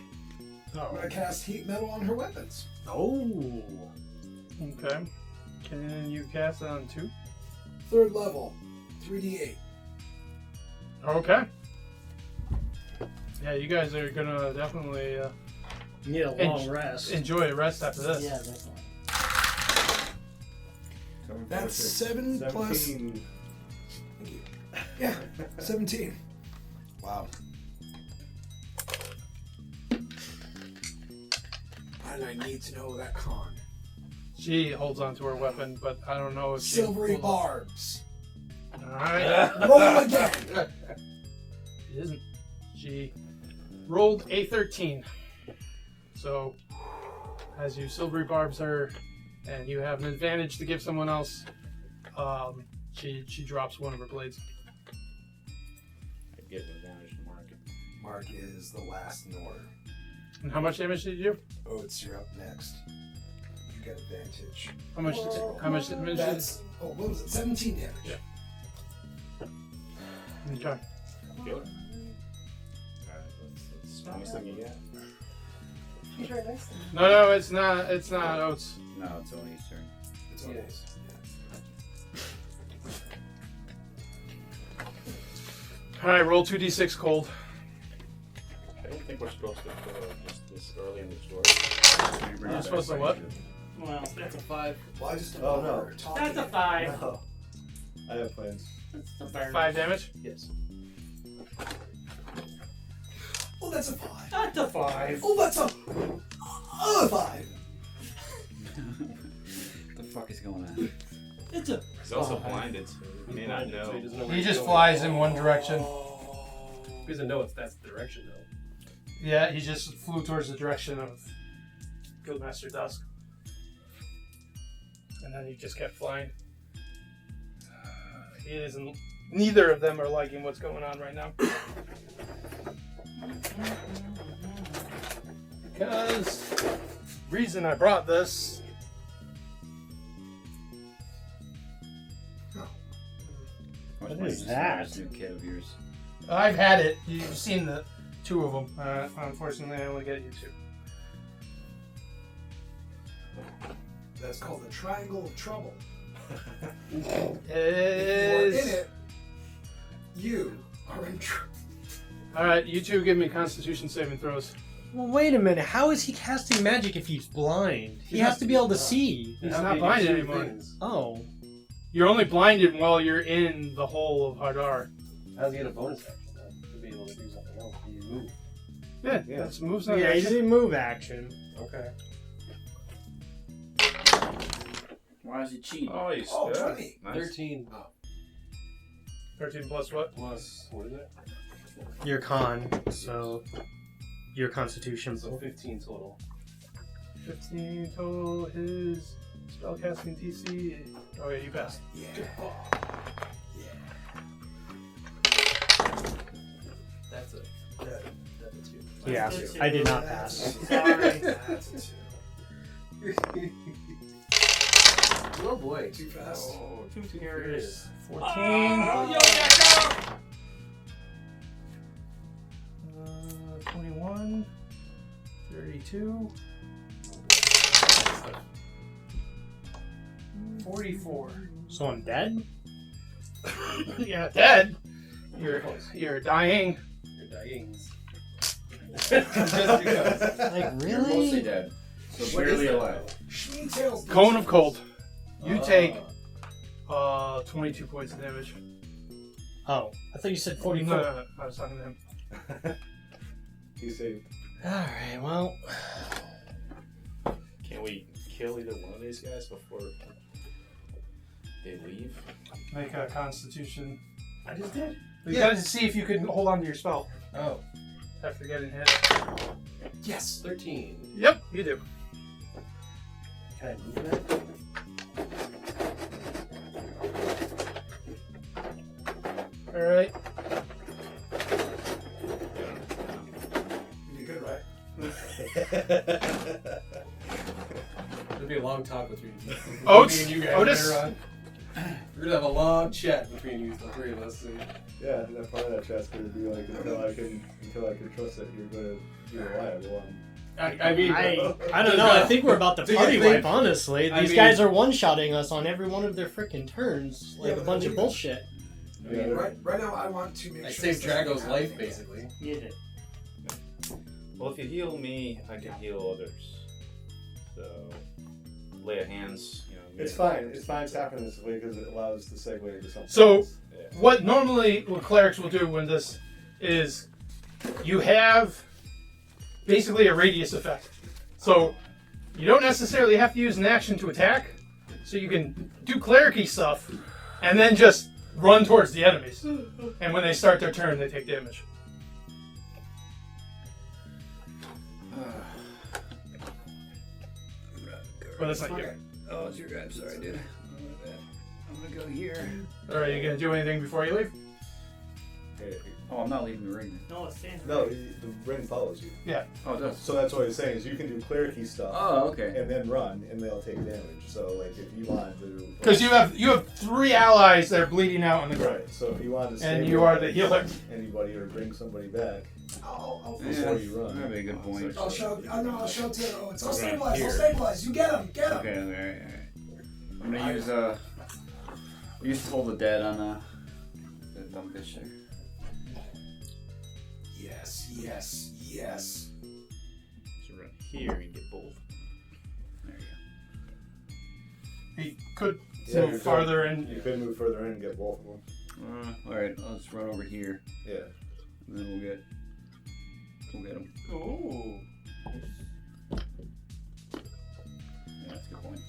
I'm gonna cast heat metal on her weapons. Oh. Okay. Can you cast it on 2? 3rd level, 3d8. Okay. Yeah, you guys are gonna definitely You need a long rest. enjoy a rest after this. Yeah, definitely. That's 7 plus. Thank you. Yeah, 17. Wow. And I need to know that con. She holds onto her weapon, but I don't know if she Silvery barbs. Alright. Roll again. It isn't. She rolled a 13. So, as you silvery barbs her, and you have an advantage to give someone else, she drops one of her blades. I get an advantage to Mark. Mark is the last in order. And how much damage did you do? Oates, you're up next. You get advantage. How much damage? That's, what was it? 17 damage. Yeah. Okay. Kill it. Alright, that's the strongest thing you get. No, it's not. It's not Oates. No, it's only his turn. It's always. All right, roll 2d6 cold. I don't think we're supposed to go just this early in the story. You're supposed to what? Well, that's a 5. Well, I just don't Oh, know no. what we're talking That's a 5. No. I have plans. That's a fair 5 damage. Yes. Oh, that's a 5. That's a 5. Oh, that's a 5. What the fuck is going on? It's a. He's also blinded, so he may not know. So he doesn't know where He he's just going. flies in one direction. He doesn't know if that's the direction though. Yeah, he just flew towards the direction of Guildmaster Dusk. And then he just kept flying. He isn't. Neither of them are liking what's going on right now. Because reason I brought this. What is that? This new kid of yours. I've had it. You've seen the 2 of them. Unfortunately, I only get you 2. That's called the Triangle of Trouble. Is... If you're in it, you are in trouble. Alright, you 2 give me Constitution saving throws. Well, wait a minute. How is he casting magic if he's blind? He has to be able to see. He's How not can you blind see anymore. things? Oh. You're only blinded while you're in the hole of Hardar. How's he get a bonus action though? To be able to do something else? Do you move? Yeah, Yeah. that's moves not Yeah, he action. didn't move action. Okay. Why is he cheating? Oh, he's Oh, good. 20. Nice. 13 13 plus what? plus, what is it? Your con, so your constitution. So 15 total. 15 total. His spellcasting DC. Oh, yeah, you passed. Yeah. That's a that's a 2. Yeah, That's I did not That's- pass. Sorry. That's a 2. Oh boy. Too fast. Oh, Here it is. 14. Oh, yo, Jacko! 21. 32. 44. So I'm dead? Yeah, dead. You're dying. You're dying. Just because. Like, You're mostly really? dead. So barely alive. Cone of cold. You take 22 points of damage. Oh, I thought you said 44. No, I was talking to him. He saved. Alright, well. Can we kill either one of these guys before they leave? Make a Constitution. I just did. You gotta see if you can hold on to your spell Oh. after getting hit. Yes. 13. Yep, you do. Can I move that? All right. You good, right? It'll be a long talk between Oats? me and you guys Otis? later on. We're gonna have a long chat between you, the three of us. Yeah, that part of that chat's gonna be like until I can trust that you're gonna be reliable. I mean, I don't know. I think we're about to Do you party think- wipe, honestly. I These mean- guys are one-shotting us on every one of their freaking turns. Like Yeah, a bunch of but- bullshit. I mean, Right now, I want to make I sure. saved this doesn't Drago's happen life, again. basically. You did. Well, if you heal me, I can heal others. So, lay of hands, you know. it's fine. It's fine tapping this way because it allows to segue into something. So- else. Yeah. What clerics will do when this is, you have basically a radius effect. So you don't necessarily have to use an action to attack. So you can do cleric-y stuff and then just run towards the enemies. And when they start their turn, they take damage. Well, that's not you. Oh, it's your guy. I'm sorry, dude. I'm gonna go here. Alright, you gonna do anything before you leave? Okay. Oh, I'm not leaving the ring. No, it stands. No, the ring follows you. Oh, it does. So that's what he's saying is you can do cleric-y stuff. Oh, okay. And then run, and they'll take damage. So, like, if you wanted to... Because you have 3 allies that are bleeding out on the ground. Right, so if you wanted to And stay you are the healer. anybody or bring somebody back I'll before you run. That'd be a good point. I'll show. I'll show Taylor. Oh, it's all Right stabilized. here. All stabilized. You get him. Get him. Okay, alright. I'm gonna use use Toll the Dead on the dumb bitch there. Yes. So run here and get both. There you He could Yeah, move you farther could. in. You could move further in and get both of them. go. Alright, I'll just run over here, Yeah. and then we'll get him. Ooh. Yeah, that's a good point.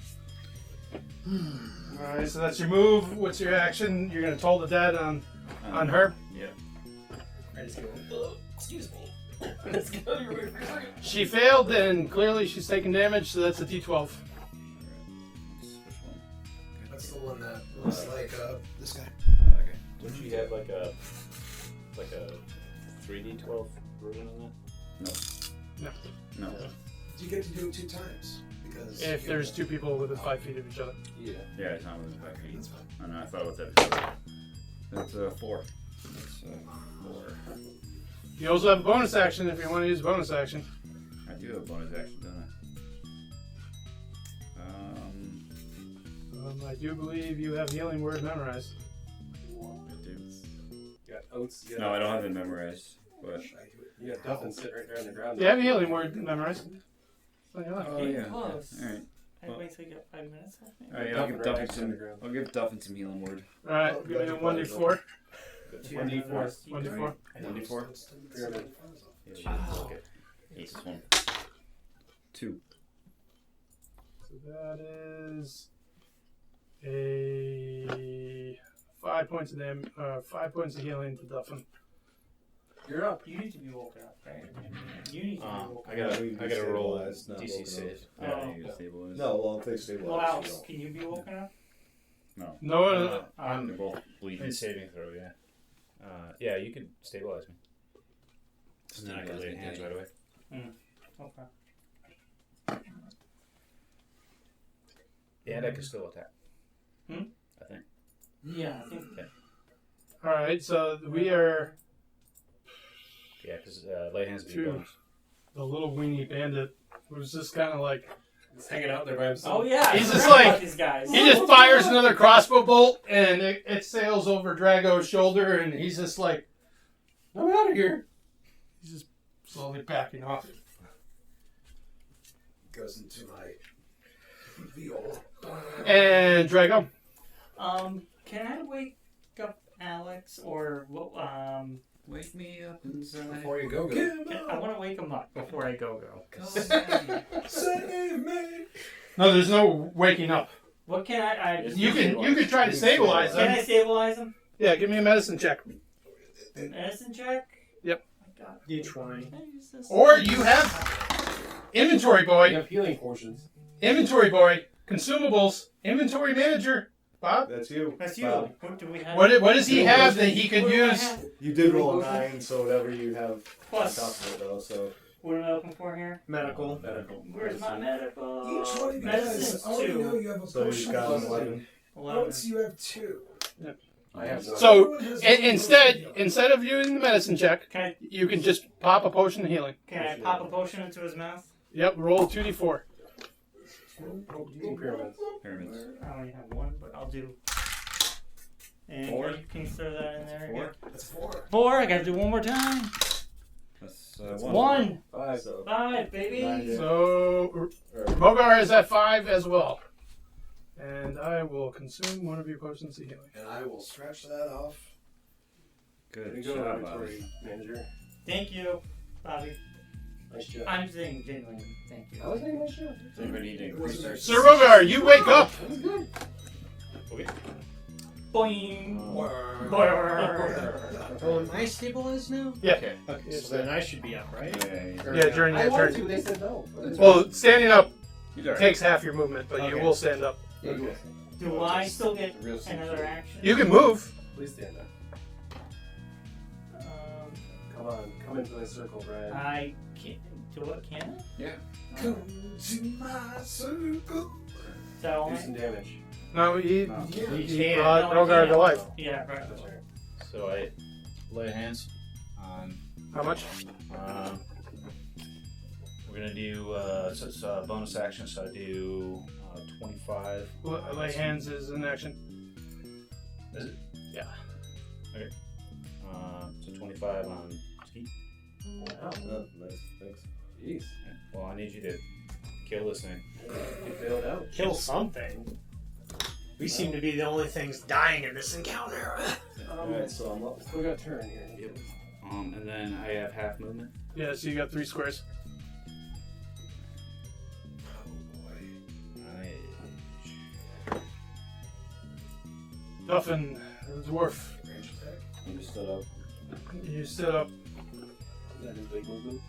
Alright, so that's your move. What's your action? You're gonna toll the dead on her. Yeah. I just go, excuse me. Let's go. You're waiting for a second. She failed, and clearly she's taking damage, so that's a D12. Alright. Which one? That's the one that looks like this guy. Okay. Don't you have like a 3d12 version of that? No. You get to do it 2 times because If there's 2 people within 5 feet of each other. Yeah. Yeah, it's not within 5 feet. That's fine. Oh no, I thought it was that. That's 4. That's 4. You also have a bonus action if you want to use a bonus action. I do have a bonus action, don't I? I do believe you have Healing Word memorized. I do. You got oats. You got, No, I don't have it memorized. But You got Duffin sitting right there on the ground. You have a Healing Word memorized. On your left. oh Getting yeah. close. All right. I wait till you get 5 minutes left. maybe? All right. I'll Duffin give right Duffin next to the some. ground. I'll give Duffin some healing word. Alright, give me a 1d4. 1d4. 1d4. 1d4. Pyramid. Okay. Ace 1. 2. So that is a 5 points of 5 points of healing to Duffin. You're up. You need to be woken up, right? You need to be woken I gotta roll Stabilized, not DC woken save. Yeah, Oh. you get stabilized. No, well, if they stabilize. Well, you Alex, don't. can you be woken up? No. No, They're both bleeding. In saving throw, yeah. Yeah, you could stabilize me. And then I can lay hands right away. Okay. And I can still attack. Hmm? I think. Yeah, I think. alright, so we are Yeah, because lay hands would be Two. bonus. the little weenie bandit who's just kind of like He's hanging out there by himself. Oh yeah. He's I just forgot like- about these guys. He just fires another crossbow bolt, and it sails over Drago's shoulder, and he's just like, I'm out of here. He's just slowly backing off. Goes into my viol. And Drago. Can I wake up Alex or Wake me up inside. Before you go. I want to wake him up before I go. Save me. No, there's no waking up. What can I just You can try to stabilize Can I them. stabilize him? Yeah, give me a medicine check. Medicine check? Yep. I got D20. Or you have inventory You boy, have healing potions. consumables, inventory manager. Bob, That's you. That's you. Bob. What do we have? what does he have that he could What do I use? have? You did roll a 9, so whatever you have on Plus. top of it, though. So What am I looking for here? Medical. Medical. Where's my medical? Each one of you Medicine guys, I already know 2. you have a so you potion. got of an healing. 11. Once you have 2. I have no. So Everyone has instead of using the medicine check, Can you can just pop a potion of healing. I pop a potion into his mouth? Yep, roll 2d4. Pyramids. Pyramids. I only have one, but I'll do. And 4? can you throw that in there again? That's 4. 4. I gotta do one more time. That's 1. 5. So 5, baby. 9, yeah. So Rhogar is at 5 as well. And I will consume one of your potions of healing. And I will scratch that off. There Good you go, job, Bob. inventory manager. Thank you, Bobby. Nice job. I'm saying genuinely. Thank you. I was saying nice job. Does anybody need to increase their... Sir Rhogar, you wake up. Boing. Oh, am I stabilized now? Yeah. Okay. Okay, so then I should be up, right? Yeah, during I that wanted turn. to, they said no. Well, standing up He's alright. takes half your movement, but you Okay. will stand up. Do I still get Real another action? You can move. Please stand up. Um, Come on, come into my circle, Brian. I can't. Do what? Can I? Yeah. Come to my circle. Is that all? Do some damage. No, he Yeah. brought No, I Rhogar to can't. life. Yeah, right. That's right. So I lay hands on. How much? We're gonna do. So it's a bonus action. So I do 25. Lay hands is an action. Is it? Yeah. Okay. So 25 on Skeet. Wow. Oh, nice. Thanks. Jeez. Yeah. Well, I need you to kill this thing. You bailed out. Kill something. We seem to be the only things dying in this encounter. Alright, so I'm up. Still got a turn here. Yep. And then I have half movement. Yeah, so you got 3 squares. Duffin, the dwarf. You just stood up. You stood up. That is big movement.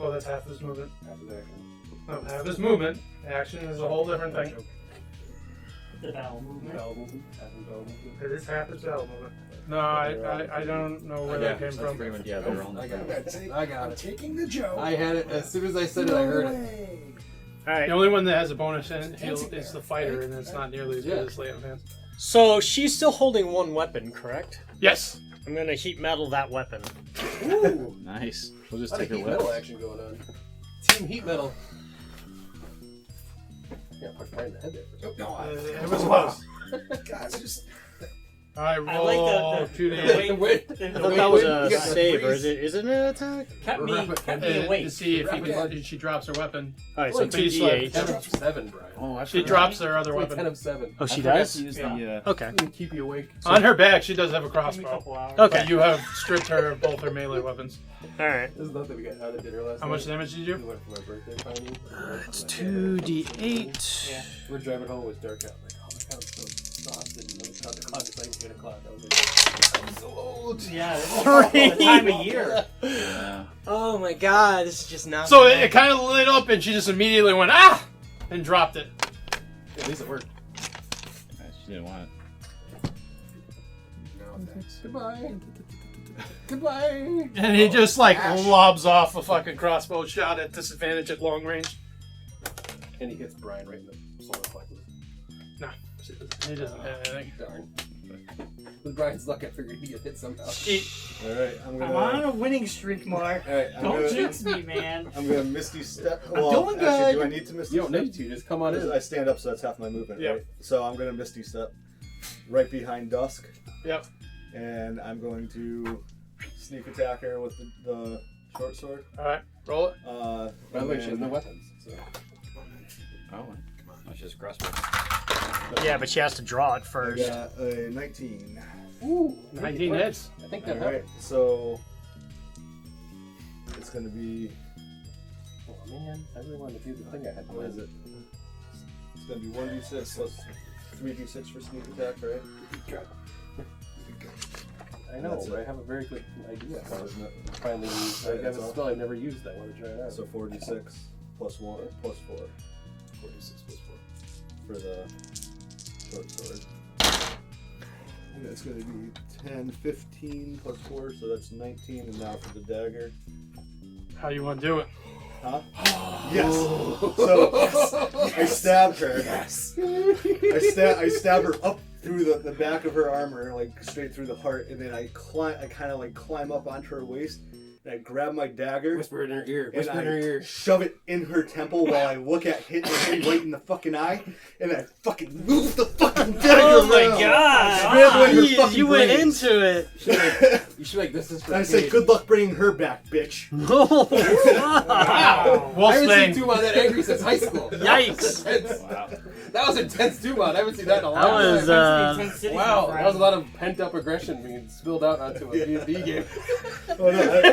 Well, that's half his movement. Half his action. No, half his movement. Action is a whole different thing. The bowel movement. Bell movement. Half his bell movement. It is half his battle movement. No, I don't know where that came from. Yeah, they're on the I got it. I'm taking the joke. I had it as soon as I said it. I heard it. Alright. The only one that has a bonus in heal is the fighter, and it's not nearly as good Yeah. as lay on hands. So she's still holding one weapon, correct? Yes. I'm gonna heat metal that weapon. Ooh, Nice. We'll just a lot of take her heat with metal us. action going on. Team heat metal. Yeah, punch right in the head there. No, It was close. guys, just I I roll like the 2d8 The weight. the I the thought way that was you a got the save, or freeze. is it an attack? kept me to awake. see if she drops her weapon. Alright, so Like, please, like, 2d8. 10 of 7, Brian. Oh, I She drops her other It's like 10 weapon. of 7. Oh, she forgot does? to use Yeah. the, Okay. Keep you awake. On her back, she does have a Give me a crossbow. couple hours. Okay. But you have stripped her of both her melee weapons. Alright. This is nothing we got out of dinner last How night. much damage did you We do? went for my birthday finally. It's 2d8. Yeah. We're driving home, it was dark out. I'm like, oh my god, I'm so exhausted. And I looked at the clock, it's like 8 o'clock. I was like, I'm so old. Yeah, this is the time of year. yeah. Oh my god, this is just not. So it kind of lit up, and she just immediately went, ah! And dropped it. At least it worked. She didn't want it. Goodbye. Goodbye. And he just, like, lobs off a fucking crossbow shot at disadvantage at long range. And he hits Brian right in the solar plexus. No, he doesn't have anything. Darn. With Brian's luck, I figured he'd get hit somehow. All right, I'm I'm gonna. on a winning streak, Mark. All right, Don't jinx me, man. I'm gonna Misty Step. I'm Well, doing actually, good. do I need to Misty You don't Step? need to. Just come on in. I stand up, so that's half my movement, Yep. right? So I'm gonna Misty Step right behind Dusk, Yep. and I'm going to sneak attack her with the short sword. All right. Roll it. By the way, she has no weapons. So. Oh, come on. That's just crossbow. Yeah, but she has to draw it I first. got a 19. Ooh, 19 hits. I think All that right, helped. so it's gonna be. Oh man, I really wanted to do the thing I had What is planned. it? It's gonna be 1d6 plus 3d6 for sneak attack, right? I know, That's but it. I have a very good idea. Oh, isn't it? Finally, I have That's a all? spell I've never used. I want to try it out. So 4d6 plus 1 plus 4. 4d6 plus 4 for the short sword. And that's going to be 10, 15 plus 4, so that's 19. And now for the dagger. How you want to do it? Huh? Yes! So I stabbed her. Yes. I stab her up through the back of her armor, like straight through the heart, and then I kind of like climb up onto her waist, and I grab my dagger. Whisper in her ear. And Whisper in her I ear. shove it in her temple while I look at hitting her right in the fucking eye, and I fucking move the fucking dagger Oh my around. god! Scrambling her Jeez, fucking you went brains. into it. You should like this is for And I said, Kate. "Good luck bringing her back, bitch." Oh, wow. I haven't Wolfsbane. seen Dumont that angry since high school. Yikes. That was intense Dumont. I haven't seen that in a That while. was, Wow, that was a lot of pent up aggression being spilled out onto a D&D game. Oh no,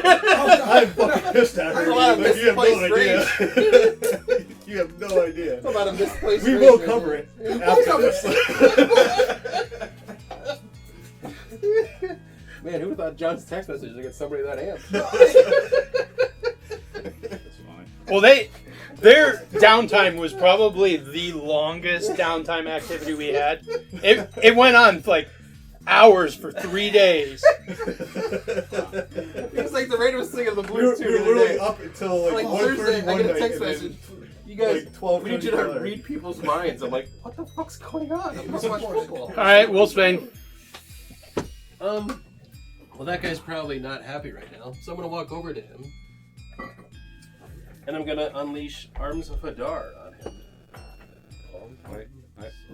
I'm fucking pissed at her. A lot of Like, you have no misplaced idea. You have no idea. A lot of misplaced We rage will right cover there. it We'll after cover this. it. Man, who thought John's text message to get somebody that amped? That's funny. Well, their downtime was probably the longest downtime activity we had. It went on like hours for 3 days. It was like the radio was singing the We blues were too. the other literally day. up until like, Like 1:30 Thursday, I one get a night, text and then, message. You guys, like 12 we need you to another. read people's minds. I'm like, what the fuck's going on? I'm just watching football. All right, Wolfsbane. Well, that guy's probably not happy right now, so I'm gonna walk over to him, and I'm gonna unleash Arms of Hadar on him. Wait.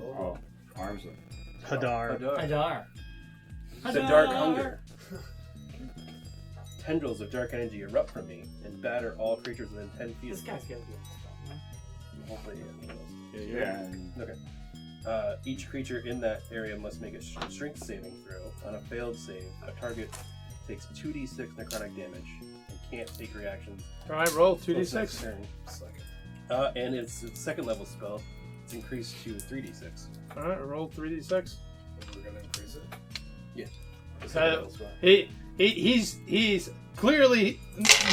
Oh, arms of. Hadar. Hadar. The dark hunger. Tendrils of dark energy erupt from me and batter all creatures within 10 feet This of me. guy's gonna be Hopefully, yeah, he knows. Yeah. Okay. Each creature in that area must make a strength saving throw. On a failed save, a target takes 2d6 necrotic damage and can't take reactions. All right, roll until its next 2d6. turn. And it's second level spell. It's increased to 3d6. All right, roll 3d6. We're gonna increase it. Yeah. Second level spell. He's clearly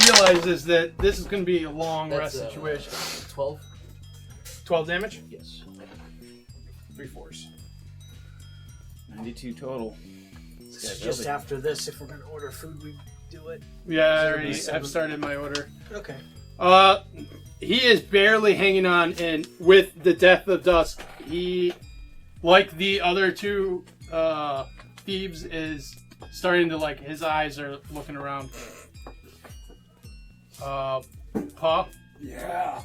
realizes that this is going to be a long rest situation. 12? 12 damage? Yes. 3/4. 92 total. Just after this, if we're gonna order food, we do it. Yeah, I already have started my order. Okay. He is barely hanging on, and with the death of Dusk, he, like the other two thieves, is starting to, like, his eyes are looking around. Paw? Yeah.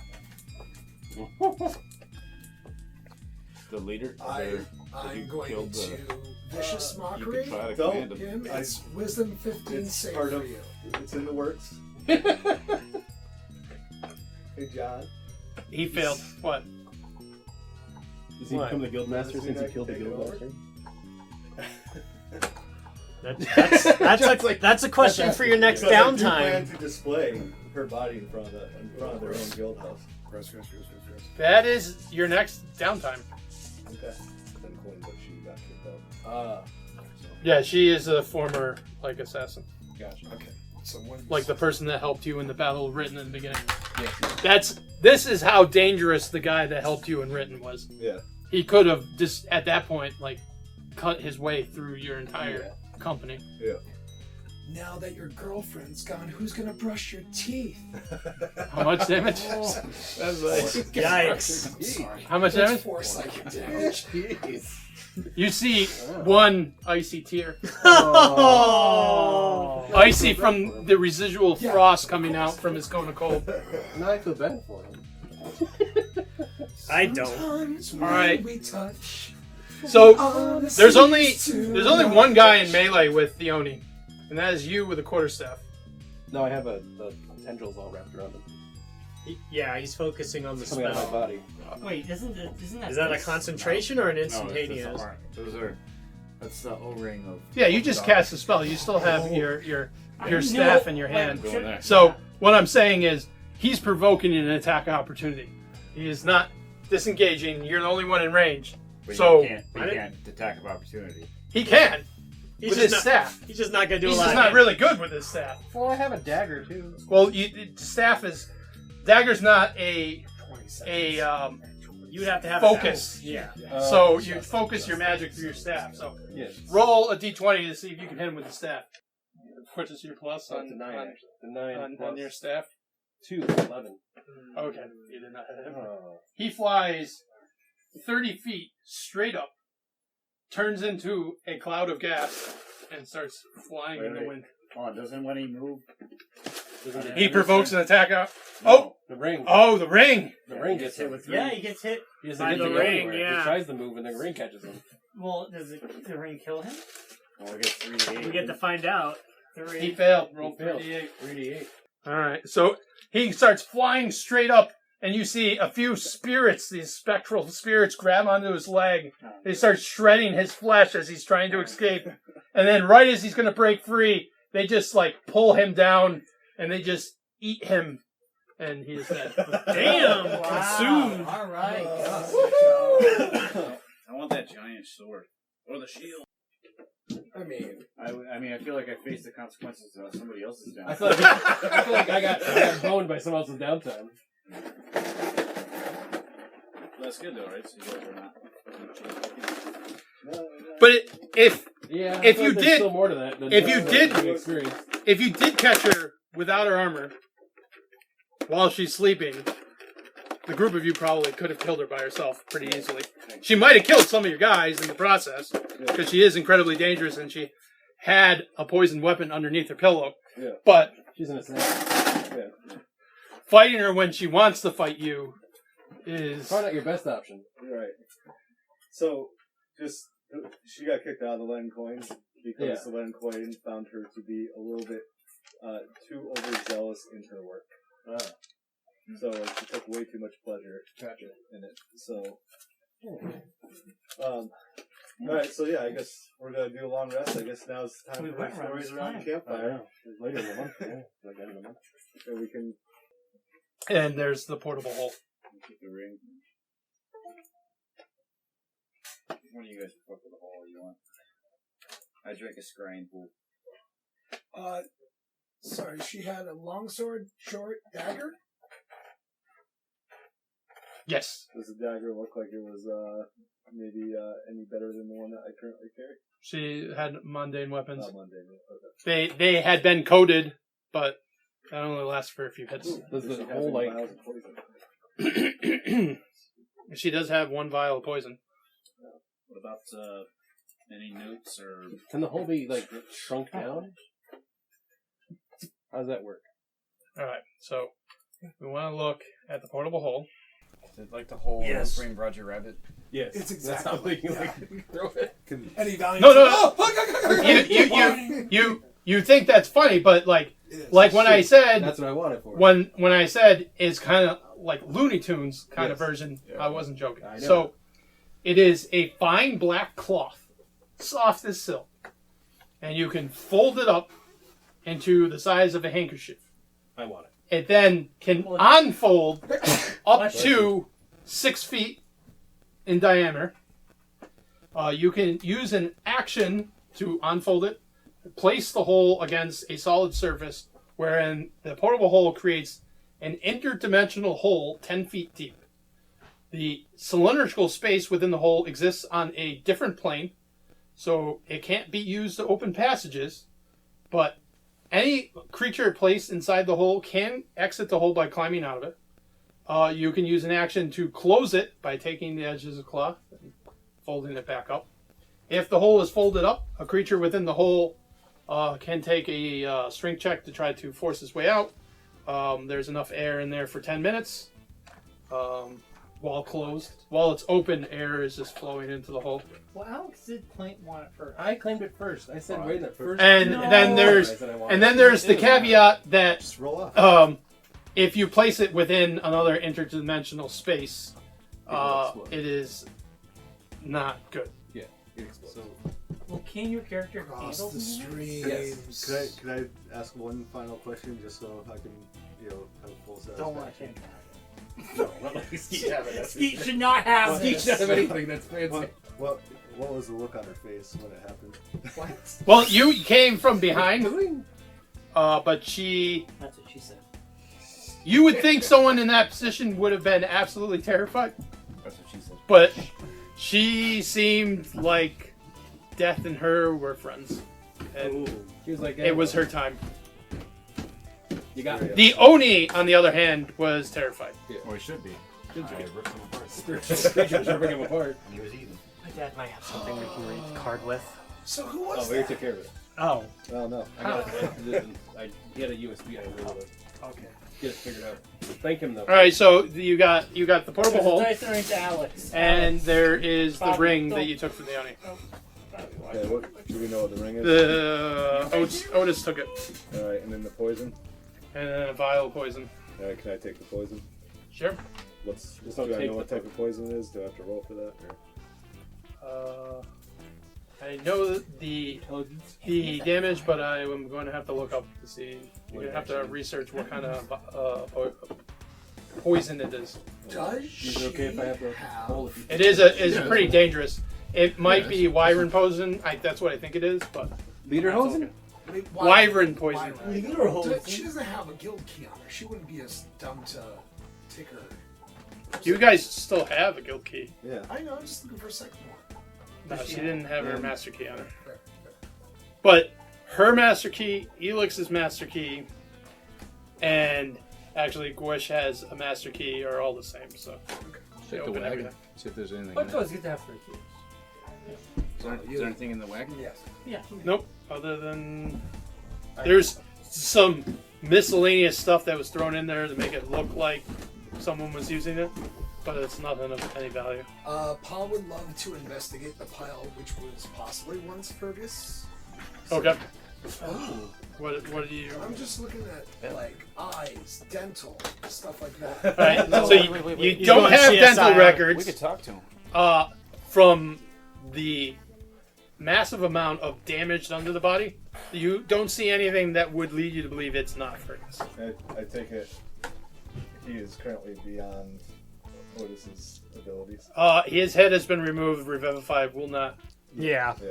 The leader. I'm you going killed to the- vicious You mockery can try to Don't. command him. him. It's wisdom 15 It's save part for of- you. It's in the works. Hey, John. He failed. What? Does he What? become the guild master Does he since he not killed the take it guild over? master? That's a question for your next Because I do plan downtime. to display her body in front of their own guild house. Press. That is your next downtime. Okay. Then Quinn, but she got kicked out. Yeah, she is a former, like, assassin. Gotcha. Okay. So when Like the person that helped you in the battle of Written in the beginning. Yeah. This is how dangerous the guy that helped you in Written was. Yeah. He could have just at that point like cut his way through your entire company. Yeah. Now that your girlfriend's gone, who's gonna brush your teeth? How much damage? Yikes. I'm sorry. How much That's damage? 4 psychic damage. You see one icy tear. Oh. Icy from the residual frost coming out from his cone of cold. Now I feel bad for him. I don't. Sometimes when Alright. we touch, So honestly, there's only it's too one guy in much. melee with the Oni, and that is you with a quarterstaff. No, I have the tendrils all wrapped around him. Yeah, he's focusing on the Coming out of my spell. body. Wait, isn't that Is that a this? concentration or an No, it's instantaneous? those are. That's the O-ring of. Yeah, you just cast a spell. You still have your staff in your hand. Going there. So what I'm saying is he's provoking an attack opportunity. He is not disengaging. You're the only one in range. But So you can't attack of opportunity. he can He's with just his not, staff. He's just not gonna do He's a lot. just of not damage. really good with his staff. Well, I have a dagger too. Well, dagger's not a You'd have to have focus. A yeah. So you focus your magic through your staff. So Yes. roll a d20 to see if you can hit him with the staff. Which is your plus Up on, to 9 on, actually. The 9 on plus your staff? 2, 11. Okay, you did not hit him. Oh. He flies 30 feet straight up, turns into a cloud of gas, and starts flying in the Wait. wind. Oh, doesn't when he move? He provokes an attack out. Oh! The ring. Oh, the ring! The ring gets hit with Yeah, he gets hit. He doesn't by get the to go ring, anywhere. yeah. He tries to move and the ring catches him. Well, does the ring kill him? Oh, we get 3 to 8. We get to find out. He failed. Roll He failed. 3d8. 3d8. Alright, so he starts flying straight up, and you see a few spirits, these spectral spirits, grab onto his leg. They start shredding his flesh as he's trying to escape. And then right as he's going to break free, they just pull him down, and they just eat him. And he's dead. Damn! Wow. Consumed. All right. I want that giant sword or the shield. I mean, I mean, I feel like I face the consequences of somebody else's down. I feel like I got boned by someone else's downtime. That's good though, right? So you guys are not. But if Yeah. If I feel you like there's did- still more to that than if just you the did- experience. if you did catch her without her armor while she's sleeping, the group of you probably could have killed her by herself pretty easily. She might have killed some of your guys in the process, because she is incredibly dangerous and she had a poisoned weapon underneath her pillow. Yeah. But She's an assassin. Yeah. fighting her when she wants to fight you is... Probably not your best option. You're right. So, she got kicked out of the Len coin because the Len coin found her to be a little bit too overzealous in her work. So she took way too much pleasure in it. So, alright, so yeah, I guess we're gonna do a long rest. I guess now it's time We for went around stories this around the time. campfire. It's later in the month. Yeah. Like end of the month. And we can And there's the portable hole. Keep the ring. One of you guys fuck with the hole you want. I drank a scrying pool. sorry, she had a long sword, short dagger? Yes. Does the dagger look like it was maybe any better than the one that I currently carry? She had mundane weapons. Not mundane. Okay. They had been coated, but that only lasts for a few hits. Does Does the she have whole any like vials of poison? She does have one vial of poison. What about any notes or? can the hole be like shrunk down? How does that work? Alright, so we want to look at the portable hole. Is it like the whole Yes. frame Roger Rabbit? Yes. It's That's how exactly they can like throw it. Any valiant? No, no, no. Oh, You think that's funny, but like when I said That's what I wanted for. when I said it's kind of like Looney Tunes kind of Yes. version, I wasn't joking. I know. So it is a fine black cloth, soft as silk, and you can fold it up into the size of a handkerchief. I want it. It then can unfold up to 6 feet in diameter. You can use an action to unfold it, place the hole against a solid surface, wherein the portable hole creates an interdimensional hole 10 feet deep. The cylindrical space within the hole exists on a different plane, so it can't be used to open passages, but any creature placed inside the hole can exit the hole by climbing out of it. You can use an action to close it by taking the edges of cloth and folding it back up. If the hole is folded up, a creature within the hole can take a strength check to try to force its way out. There's enough air in there for 10 minutes. While closed. While it's open, air is just flowing into the hole. Well, Alex did want it first. I claimed it first. I said right in the first. And then there's the caveat that Just roll off. if you place it within another interdimensional space, explode. it is not good. Yeah, it explodes. Well, can your character Across handle the these? streams. Could I ask one final question just so I can, have a full satisfaction? Don't let him No, not like Skeet have it. Skeet should not have Skeet this. should have anything that's fancy. What was the look on her face when it happened? Well, you came from behind, but she... That's what she said. You would think someone in that position would have been absolutely terrified, That's what she said. but she seemed like death and her were friends. And She was like, it was her time. You got me. The Oni, on the other hand, was terrified. Well, he should be. I ripped him apart. Creatures ripping him apart. And he was eaten. My dad might have something we can read the card with. So who Oh, was we that? took care of it. Oh, Oh no. I got it. He had a USB. I really okay. get it figured out. Thank him though. All right, so you got the portable hole, Dice are into Alex. and there is the Bobby, ring don't- that you took from the Oni. Okay, what do we know what the ring is? The Otis took it, All right, and then the poison. and then a vial of poison. All right, can I take the poison? Sure. Let's. Just don't Do I take know what the type of poison it is? Do I have to roll for that? Or? I know the damage, but I am going to have to look up to see. You're going to have to research what kind of poison it is. Does Is it okay if I have the hole? It is pretty dangerous. It might be wyvern poison. That's what I think it is, but Lederhosen? wyvern poison. She doesn't have a guild key on her. She wouldn't be as dumb to take her. You guys still have a guild key. Yeah. I know. I'm just looking for a second one. No, she didn't have her master key on her. Fair. But her master key, Elix's master key, and actually Gwish has a master key are all the same. So they Check the open wagon. everything. See if there's anything in But it. it's always good to have 3 keys. Is there anything in the wagon? Yes. Yeah. Nope. Other than there's some miscellaneous stuff that was thrown in there to make it look like someone was using it, but it's nothing of any value. Paul would love to investigate the pile, which was possibly once Fergus. Okay. Oh. What do you? I'm just looking at like eyes, dental, stuff like that. All right. No, So wait. you He's don't going have CSI. dental We records. could talk to him. From the massive amount of damage done to the body, you don't see anything that would lead you to believe it's not Fergus. I take it. He is currently beyond Otis's abilities. His head has been removed. Revivify will not. Yeah. Yeah.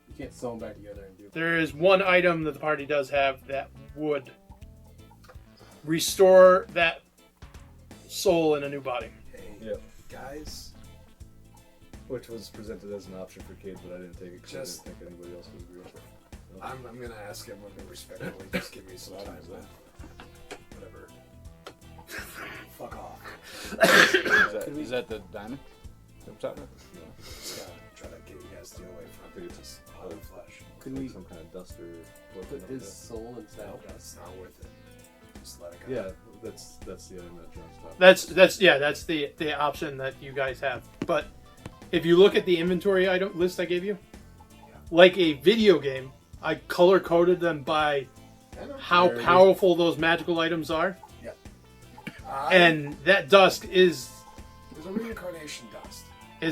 You can't sew them back together and do it. There is one item that the party does have that would restore that soul in a new body. Hey, Yeah. guys, Which was presented as an option for Cade, but I didn't take it because I Just- didn't think anybody else would agree with it. I'm gonna ask everyone to respectfully just give me some time. Whatever. Fuck off. Is that the diamond? Up top? Just gotta try to get you guys to get away from think it's this pile of flesh. Could we some kind of dust or put his soul inside? No, it's not worth it. Just let it go. Yeah, that's the item that John's talking. That's the option that you guys have. But if you look at the inventory item list I gave you, like a video game, I color coded them by I know. how powerful those magical items are, I- and that Dusk is there's a reincarnation dust.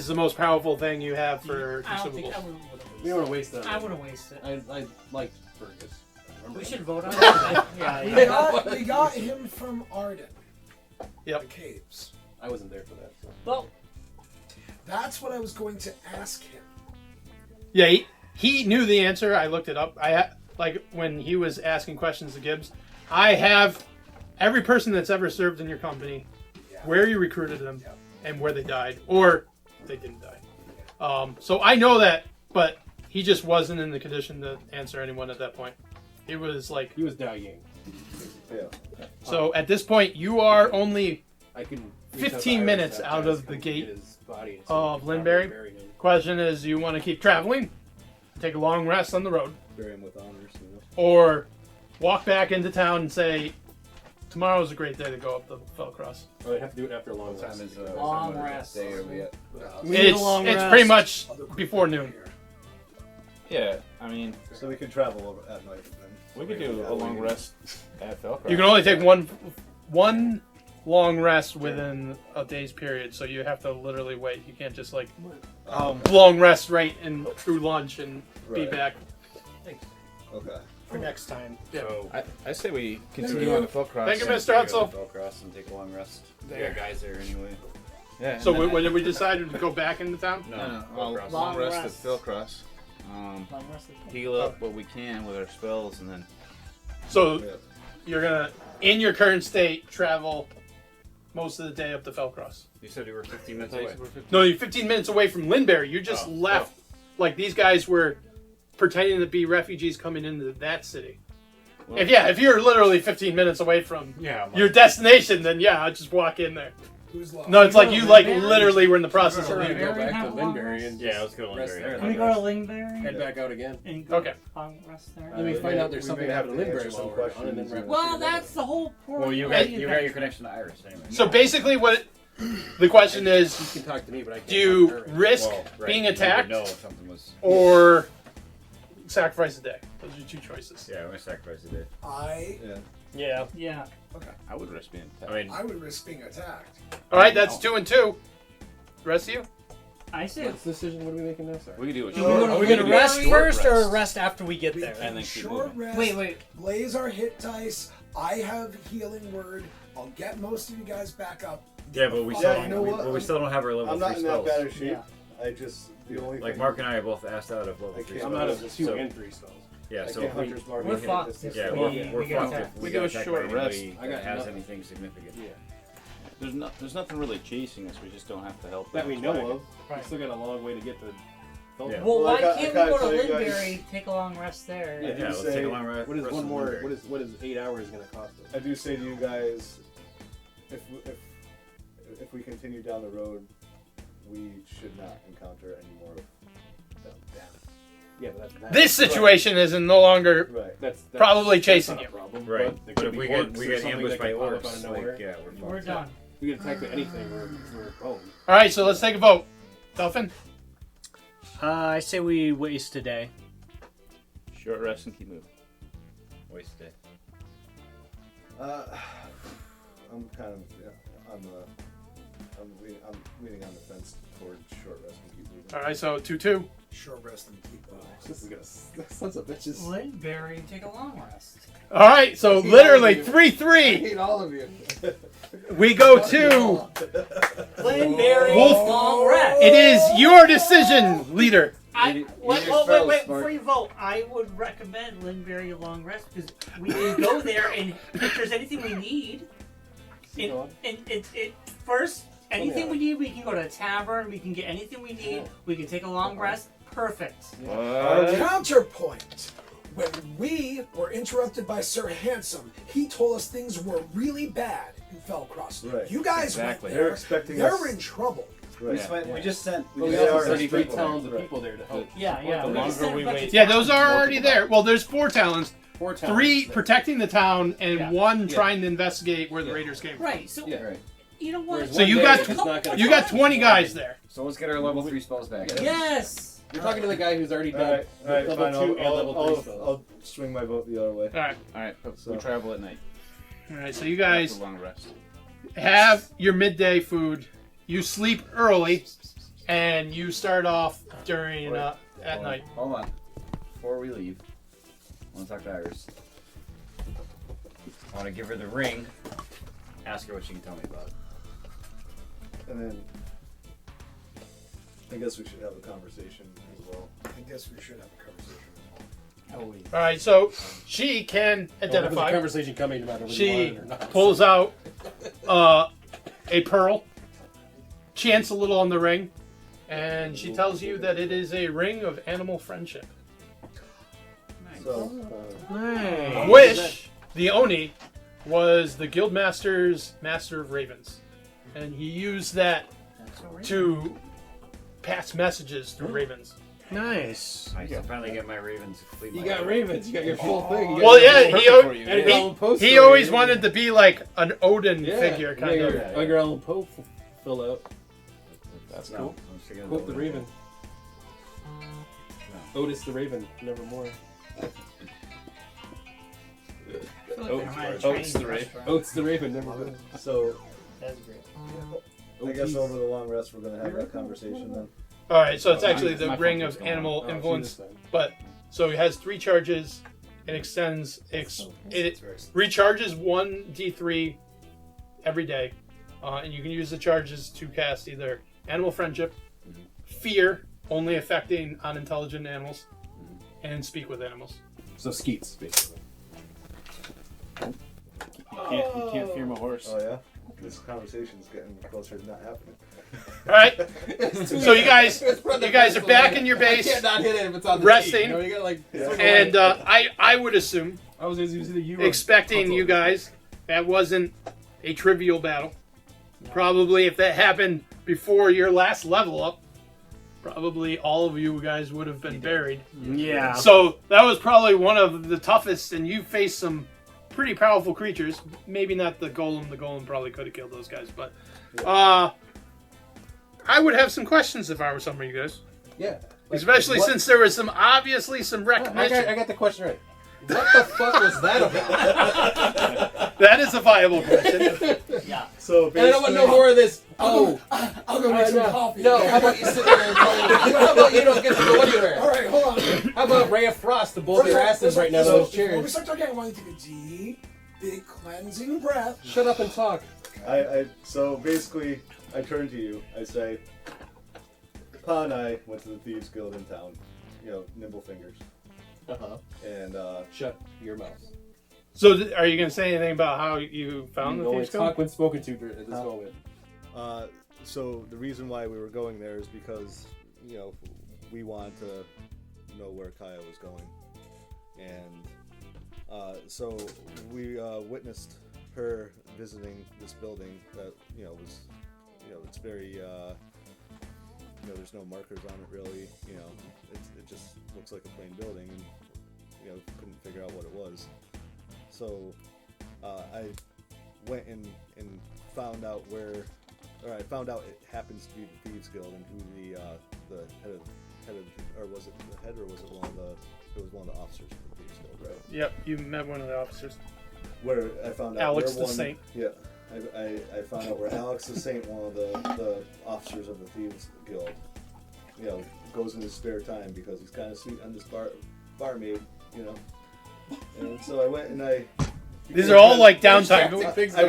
the most powerful thing you have for I don't think I consumables. would We don't want to waste that. I wouldn't waste it. I liked Fergus. We should vote on it. Yeah. We got him from Arden. Yep. The caves. I wasn't there for that. So. Well, That's what I was going to ask him. Yeah, he knew the answer. I looked it up. Like when he was asking questions to Gibbs, I have every person that's ever served in your company, where you recruited them, and where they died, or they didn't die. So I know that, but he just wasn't in the condition to answer anyone at that point. He was like, He was dying. Yeah. so at this point, you are only I can. 15 minutes out of the gate his body and of we can Lindberry. bury him. Question is, you want to keep traveling, take a long rest on the road, Bury him with honors. You know? or walk back into town and say, tomorrow's a great day to go up the Fellcross. Oh, I'd have to do it after a long What time rest. is Long what rest. day are we at? We need a It's long it's rest. pretty much before noon. Yeah, I mean, So we can travel over at night. Then. we could do a long rest at Fellcross. You can only take one long rest within a day's period, so you have to literally wait. You can't just like long rest right and through lunch and be Right. back. Okay. For next time. So I say we continue on the Fellcross. Thank you, we Mr. go to Hutzel. Fellcross and take a long rest. We There. got guys there anyway. Yeah. So and then- when did we decide to go back into town? No, Fellcross. long rest rest. at Fellcross. Long rest. Heal up what we can with our spells, and then So Yeah. you're gonna, in your current state, travel most of the day up to Fellcross. You said you were 15 minutes away. No, you're 15 minutes away from Lindberry. You just left. Like these guys were pretending to be refugees coming into that city. Well- If you're literally 15 minutes away from Yeah. your destination, then yeah, I'll just walk in there. Who's lost? No, it's like go you to like Lindberry? literally were in the process We're of gonna leaving. go back have to a long Lindberry rest? and Yeah, let's go to rest Lindberry. there. Can we go to Lindberry? Head back out again. And go Okay. long rest there? Let me find out there's we something may have happening to to Lindberry answer while some we're gone, and then questions. wrap Well, up. that's the whole point. Well, you got your connection to Iris anyway. So basically, what the question is, You can talk to me, but I can't. do you talk to her. risk Well, right, being you would attacked know if something was. or sacrifice a day? Those are your two choices. Yeah, I'm gonna sacrifice a day. Yeah. Yeah. Yeah. I would risk being attacked. I mean, I would risk being attacked. All right, that's 2 and 2. The rest of you? I say. What's the decision? What are we making now? Sorry. we could do a Are short. we gonna rest short first or rest. rest after we get We there? can And then keep short moving. rest. Wait. Blaze our hit dice. I have healing word. I'll get most of you guys back up. yeah, but we Yeah, still you don't. know what? We still don't have our level I'm 3 not in that spells. bad of shape. Yeah. I just the only Like thing- Mark and I are both asked out of level I 3 can't- I'm out of spells. 2 So, and 3 spells. yeah, I so can't if we, Hunter's Mark. We're hit fucked. distance. yeah, We- we're we got fucked attacked. if We we do get a attacked short by rest. anybody I got that has nothing. anything significant. Yeah. There's nothing really chasing us. We just don't have to help. That we know of. Right. We still got a long way to get to. Yeah. Well, Well, why I got- can't I we gotta go to tell you guys- Lindberry, take a long rest there? I Yeah, do let's say- take a long rest. What is rest one in more? Lindberry. What is 8 hours going to cost us? I do say to you guys, if we continue down the road, we should not encounter any more of them. Yeah, but that's This situation is no longer Right. That's probably that's chasing not you. a problem. Right, There but could if be we orcs get or something ambushed that by could pop up out orcs, of like nowhere. yeah, we're We're fucked. done. We get attacked by anything. We're boned. All right, so let's take a vote. Dolphin? I say we waste a day. Short rest and keep moving. Waste day. I'm kind of I'm leaning on the fence toward short rest and keep moving. All right, so 2-2. Short rest and keep moving. We got sons of bitches. Lindberry, take a long rest. All right, so literally I 3-3. hate all of you. We go to. Lindberry, Wolf. long rest. It is your decision, leader. Wait, your wait, spells, wait, Mark. before you vote, I would recommend Lindberry a long rest because we can go there and if there's anything we need, first, anything we need, we can go to a tavern, we can get anything we need, we can take a long rest. Perfect. Counterpoint. When we were interrupted by Sir Handsome, he told us things were really bad in Fellcross. Right. You guys Exactly. went They're there. expecting They're us. in trouble. Right. We just sent. But we They also are sent 3 people towns of there. people there to help. Yeah. The we longer just sent we a bunch wait- of Yeah, towns. those are already there. Well, there's 4 talents. 4 towns. 3 protecting the town and Yeah. 1 Yeah. trying to investigate where the raiders came from. Right. So Yeah. Right. you know what? Whereas So one you day got it's not gonna You cost got 20 us guys there. So let's get our level 3 spells back. Yes. You're talking to the guy who's already done All right, level fine. 2 and level 3 spells. I'll swing my vote the other way. All right. All right, but So- we travel at night. All right, so you guys After a long rest. have your midday food. You sleep early, and you start off during at night. Hold on. Before we leave, I want to talk to Iris. I want to give her the ring. Ask her what she can tell me about it. And then I guess we should have a conversation as well. I guess we should have a conversation. All right, so she can There's a identify. conversation coming about whether you She want it or not. pulls out a pearl, chants a little on the ring, and she tells you that it is a ring of animal friendship. So, Which the Oni was the Guildmaster's Master of Ravens, and he used that to pass messages through ravens. Nice. I can finally get my ravens to complete You my got order. ravens. You got your full thing. You got Well, your yeah, full for you. he always wanted to be like an Odin figure, kind of. Like your Allen Poe fill out. That's No, cool. I'm sticking Quote with the Raven. Otis the Raven, nevermore. Oats the Raven. Oats the Raven, nevermore. so That's great. I guess over the long rest we're gonna have that conversation then. All right, so it's actually My the phone ring keeps of going animal Oh, influence, shoot, this time. but so it has 3 charges. It extends. It recharges 1d3 every day, and you can use the charges to cast either animal friendship, fear, only affecting unintelligent animals, and speak with animals. So skeets, basically. You can't fear my horse. Oh yeah? This conversation's getting closer to not happening. All right. So you guys are back in your base, I can't not hit it if it's on the resting, tee. You know, you got like. and I would assume, I was using the U. expecting you guys, that wasn't a trivial battle. Probably if that happened before your last level up, probably all of you guys would have been buried. Yeah. So that was probably one of the toughest, and you faced some pretty powerful creatures. Maybe not the golem. The golem probably could have killed those guys, but I would have some questions if I were some of you guys. Yeah. Especially since there was obviously some I recognition. got the question right. What the fuck was that about? That is a viable question. Yeah. So And I don't want no more of this. Oh, I'll go make some coffee. No, how about you sit there and tell me? How about you don't get to go anywhere? All right, hold on. How about Ray of Frost to both your asses right now in those Before we chairs? start talking, I want you to take a deep, big cleansing breath. Shut up and talk. So basically, I turn to you. I say, Pa and I went to the Thieves Guild in town. You know, nimble fingers. Uh-huh. And Shut your mouth. So are you going to say anything about how you found You the only Thieves Guild? talk when spoken to at this moment. so the reason why we were going there is because, you know, we wanted to know where Kaya was going. And so we witnessed her visiting this building that, you know, was, you know, it's very, you know, there's no markers on it really, you know, it just looks like a plain building, and, you know, couldn't figure out what it was. So I went and found out I found out it happens to be the Thieves Guild, and who the head of, or was it the head, or was it one of the officers of the Thieves Guild, right? Yep, you met one of the officers. Where I found out Alex where the Saint. Yeah, I found out where Alex the Saint, one of the officers of the Thieves Guild, you know, goes in his spare time because he's kind of sweet on this barmaid, you know. And so I went and These are all like downtime. I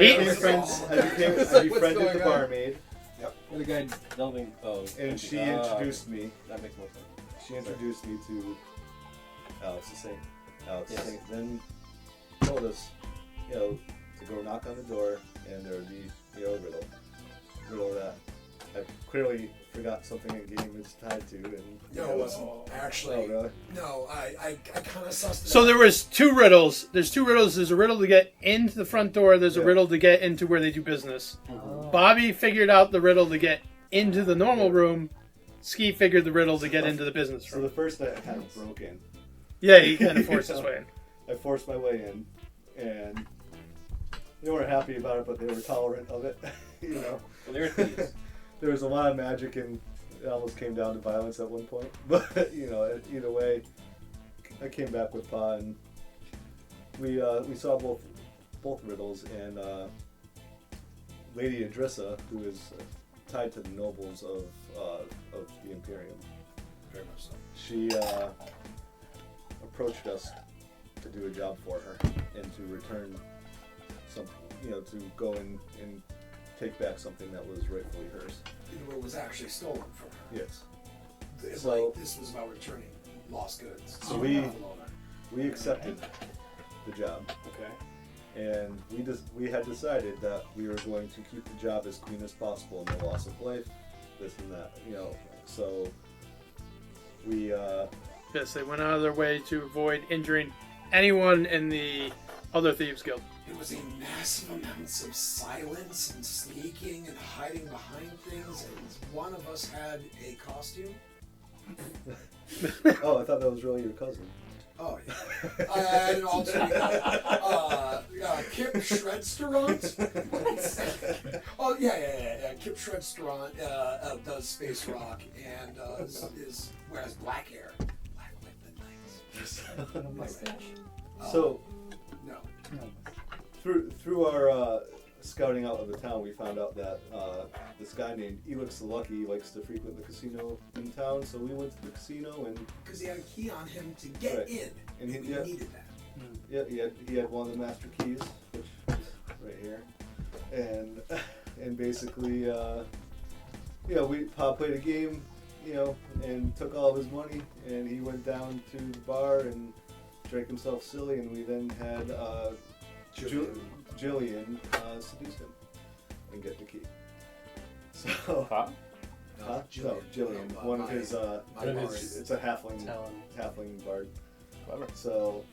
befriended the barmaid. Yep. And the guy delving. Oh. And she introduced me. That makes more sense. She introduced me to Alex the Saint. Alex the Yes. Saint then told us, you know, to go knock on the door, and there would be, you know, a riddle that I clearly forgot something in game it's tied to, and No, it wasn't. Actually, oh, really? no, I kind of sussed it So out. there was 2 riddles. There's 2 riddles. There's a riddle to get into the front door. There's a Yeah. riddle to get into where they do business. Bobby figured out the riddle to get into the normal room. Ski figured the riddle to get into the business So room. the first night I kind of broke in. Yeah, he kind of forced his way in. I forced my way in, and they weren't happy about it, but they were tolerant of it. You know, Well, they're thieves. there was a lot of magic, and it almost came down to violence at one point. But you know, either way, I came back with Pa, and we saw both riddles, and Lady Adressa, who is tied to the nobles of the Imperium, Very much so. she approached us to do a job for her and to return some, you know, to go and take back something that was rightfully hers. What was actually stolen from her. Yes. It's So- like this was about returning lost goods. So we accepted the job, Okay. and we had decided that we were going to keep the job as clean as possible, no loss of life, this and that, you know. So we Yes, they went out of their way to avoid injuring anyone in the other Thieves Guild. It was a massive amounts of silence and sneaking and hiding behind things, and one of us had a costume. Oh, I thought that was really your cousin. Oh, yeah. I had an alternate. Kip Shredsterant? Oh, yeah. Kip Shredsterant does space rock and wears black hair. Black with the nights. So, no. through our scouting out of the town, we found out that this guy named Elix the Lucky likes to frequent the casino in town. So we went to the casino and Because he had a key on him to get Right. in, And he- we yeah. needed that. yeah, he had one of the master keys, which is right here, and basically, Pa played a game, and took all of his money, and he went down to the bar and drank himself silly, and we then had Jillian seduce him and get the key. So, Huh? Jillian, No, one of my- his, my bard. it's a halfling bard. So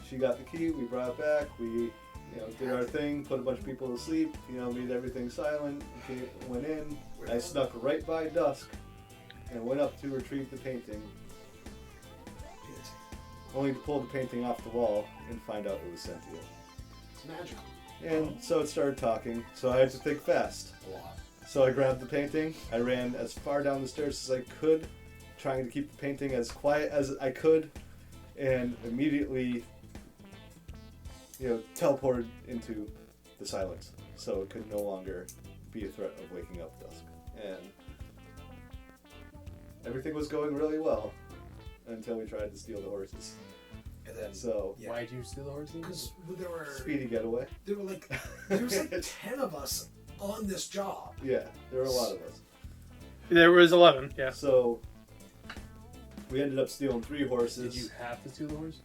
she got the key, we brought it back, we did our thing, put a bunch of people to sleep, made everything silent, went in. I snuck right by Dusk and went up to retrieve the painting, only to pull the painting off the wall and find out it was sentient. It's magical. And so it started talking, so I had to think fast. A lot. So I grabbed the painting, I ran as far down the stairs as I could, trying to keep the painting as quiet as I could, and immediately, teleported into the silence, so it could no longer be a threat of waking up Dusk. And everything was going really well until we tried to steal the horses. And then, So, yeah. Why'd you steal the horses? Because there were speedy getaway. there was like 10 of us on this job. Yeah, there were a lot of us. There was 11, yeah. So, we ended up stealing 3 horses. Did you have to steal the horse?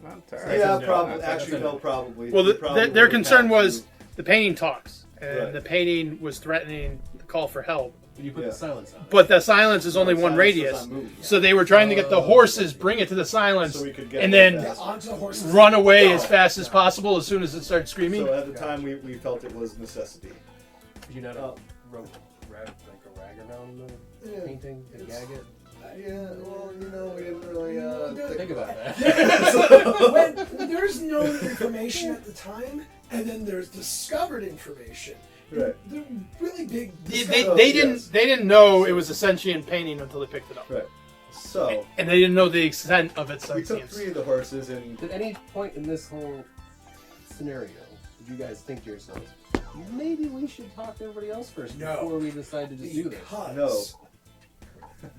Not Yeah, no, probably. not Actually, no, probably. Well, We probably their would've concern had was to- the painting talks, and Right. the painting was threatening to call for help. You put Yeah. the silence on. But the silence is only one Silence radius, does not move. so they were trying to get the horses, bring it to the silence, So we could get and there then fast. Onto the horses. run away as fast as possible as soon as it started screaming. So at the time, we felt it was necessity. Did you not Oh. wrote like a rag around the Yeah, painting to it's- gag it? Yeah, well, we didn't really Think about that. So, when there's no information at the time, and then there's discovered information. Right. The really big. They didn't know it was a sentient painting until they picked it up, Right. So and they didn't know the extent of its we took sentience. 3 of the horses, and At any point in this whole scenario, did you guys think to yourselves, maybe we should talk to everybody else first No. before we decide to just do this? Because.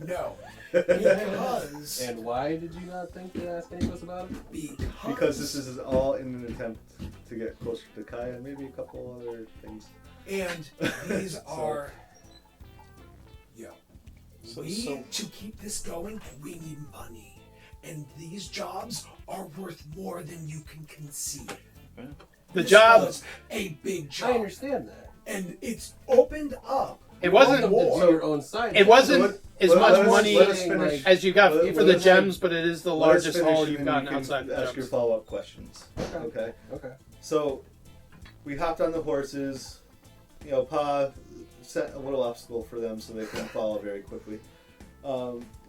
No. Because. And why did you not think to ask any of us about it? because this is all in an attempt to get closer to Kaya and maybe a couple other things. And these are. Yo. So- To keep this going, we need money. And these jobs are worth more than you can conceive. The This job, was a big job. I understand that. And it's opened up. it wasn't. Welcome to do your own side. It wasn't So as let much us- money let us finish. as you got Let- for the let us- gems, but it is the Let us largest finish haul and you've then gotten you can outside the ask your gems. follow-up questions. Okay. Okay. So we hopped on the horses. Pa set a little obstacle for them so they couldn't follow very quickly.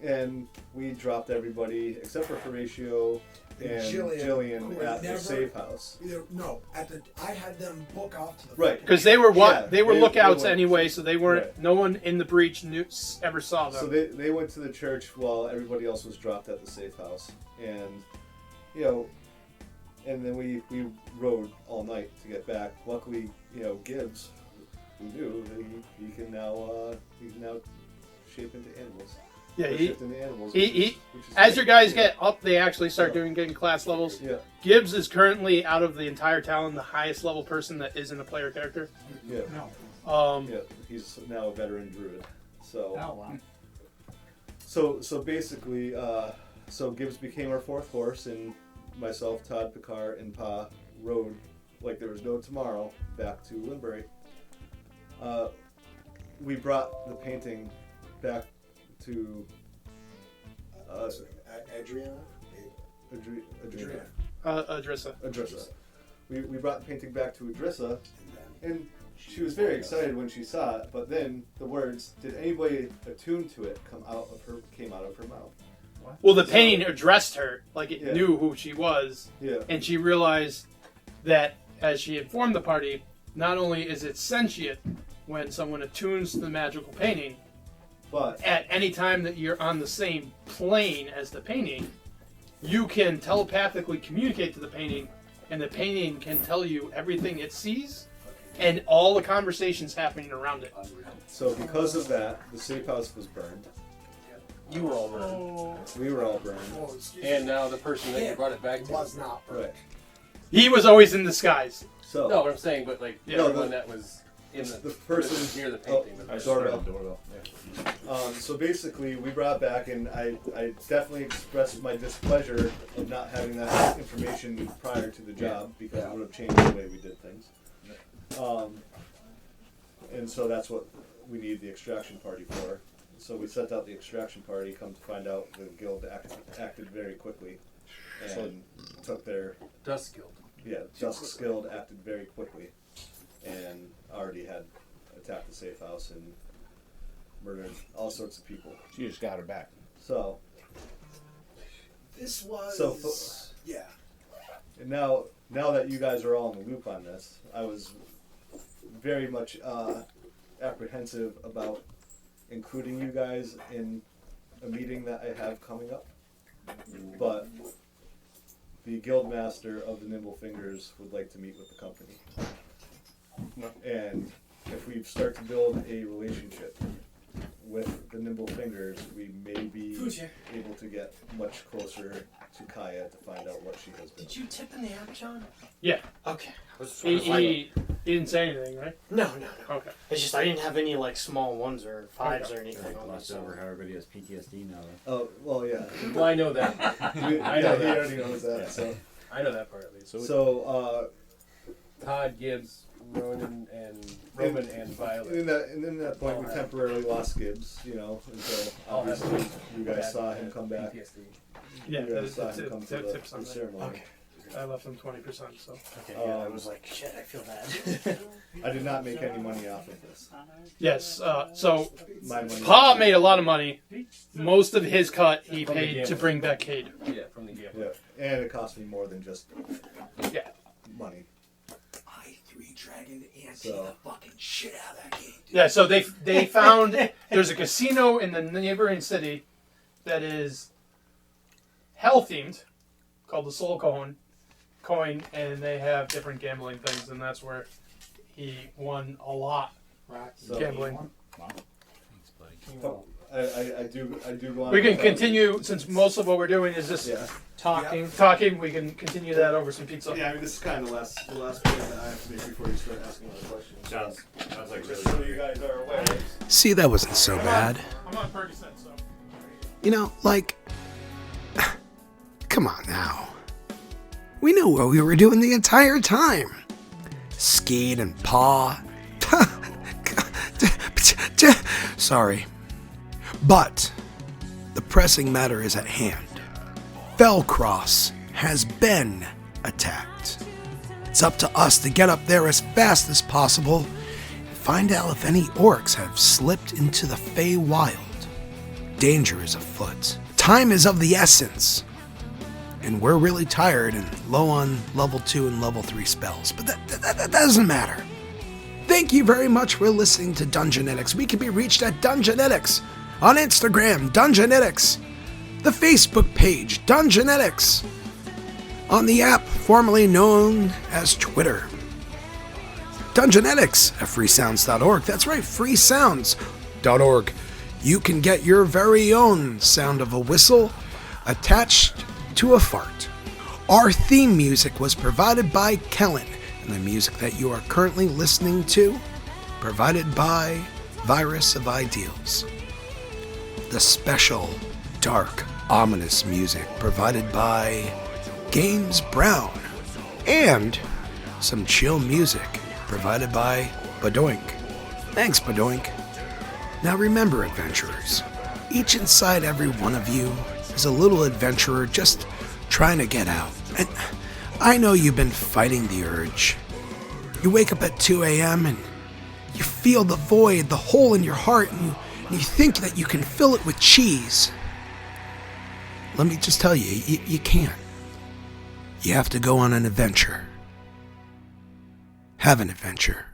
And we dropped everybody except for Horatio and Jillian who were at the never- safe house. No, I had them book off to the Right. Because they were Yeah, they were they lookouts went- anyway, so they weren't. Right. No one in the breach ever saw them. So they went to the church while everybody else was dropped at the safe house. And, and then we rode all night to get back. Luckily, Gibbs, who knew, he can now shape into animals. Yeah, Or shift into animals. he- which is As your great. guys Yeah. get up, they actually start getting class levels. Yeah. Gibbs is currently out of the entire town the highest level person that isn't a player character. Yeah. Um, He's now a veteran druid. So. Oh, wow. So basically, so Gibbs became our 4th horse, and myself, Todd, Picard, and Pa rode like there was no tomorrow back to Limbury. we brought the painting back to Adriana? Adressa. Adressa. We brought the painting back to Adressa, and she was very excited when she saw it. But then the words "Did anybody attuned to it?" came out of her mouth. Well, the painting addressed her, like it Yeah. knew who she was, Yeah. and she realized that as she informed the party, not only is it sentient when someone attunes to the magical painting, But at any time that you're on the same plane as the painting, you can telepathically communicate to the painting, and the painting can tell you everything it sees and all the conversations happening around it. so because of that, the safe house was burned. You were all burned. We were all burned. Oh, excuse And me. now the person that you brought it back It to. was not burned. Right. He was always in disguise. So No, what I'm saying, but like Yeah. No, everyone the- that was in the person near the painting. Oh, was doorbell. Doorbell. Yeah. So basically, we brought it back, and I definitely expressed my displeasure of not having that information prior to the job because it would have changed the way we did things. And so that's what we need the extraction party for. So we sent out the extraction party. Come to find out, the guild acted very quickly and took their Dusk Guild. Dusk Guild acted very quickly and already had attacked the safe house and murdered all sorts of people. She just got her back. So, This was. Yeah. and now that you guys are all in the loop on this, I was very much apprehensive about including you guys in a meeting that I have coming up. But the guild master of the Nimble Fingers would like to meet with the company. And if we start to build a relationship with the Nimble Fingers, we may be able to get much closer to Kaya to find out what she has been. Did you tip in the app, John? Yeah. Okay. He didn't say anything, right? No. Okay. It's just I didn't have any like small ones or fives or anything on Glossed this. over how everybody has PTSD now. Oh, well, yeah. Well, I know that. I know he that. already knows that. Yeah. So, I know that part at least. so Todd, Gibbs, Roman, and Violet. in that point, we temporarily lost Gibbs, until All have obviously you guys bad- saw him come back. PTSD. Yeah, You guys saw him come to tips the on that. ceremony. Okay. I left him 20%, so. Okay, yeah, I was like, shit, I feel bad. I did not make any money off of this. Yes, so My money. Pa made a lot of money. Most of his cut he From the paid to gamble. bring back Cade. Yeah, from the gamble. Yeah, and it cost me more than just Yeah. money. I 3 Dragon anti So- the fucking shit out of that game, dude. Yeah, so they found there's a casino in the neighboring city that is hell themed, called the Soul Coin, and they have different gambling things, and that's where he won a lot So gambling. I do want. We can continue since most of what we're doing is just Yeah. talking. We can continue that over some pizza. Yeah, I mean, this is kind of the last point that I have to make before you start asking other questions. Sounds like Just so you guys are aware. See, that wasn't so bad. I'm on Ferguson, so. Come on now. We knew what we were doing the entire time. Skeet and Paw. Sorry. But the pressing matter is at hand. Fellcross has been attacked. It's up to us to get up there as fast as possible and find out if any orcs have slipped into the Fey Wild. Danger is afoot. Time is of the essence. And we're really tired and low on level 2 and level 3 spells. But that doesn't matter. Thank you very much for listening to Dungeonetics. We can be reached at Dungeonetics. On Instagram, Dungeonetics. The Facebook page, Dungeonetics. On the app formerly known as Twitter. Dungeonetics at freesounds.org. That's right, freesounds.org. You can get your very own sound of a whistle attached to a fart. Our theme music was provided by Kellen, and the music that you are currently listening to, provided by Virus of Ideals. The special, dark, ominous music provided by Games Brown, and some chill music provided by Badoink. Thanks, Badoink. Now remember, adventurers, each inside every one of you is a little adventurer just trying to get out. And I know you've been fighting the urge. You wake up at 2 a.m. and you feel the void, the hole in your heart, and you think that you can fill it with cheese. Let me just tell you, you can't. You have to go on an adventure. Have an adventure.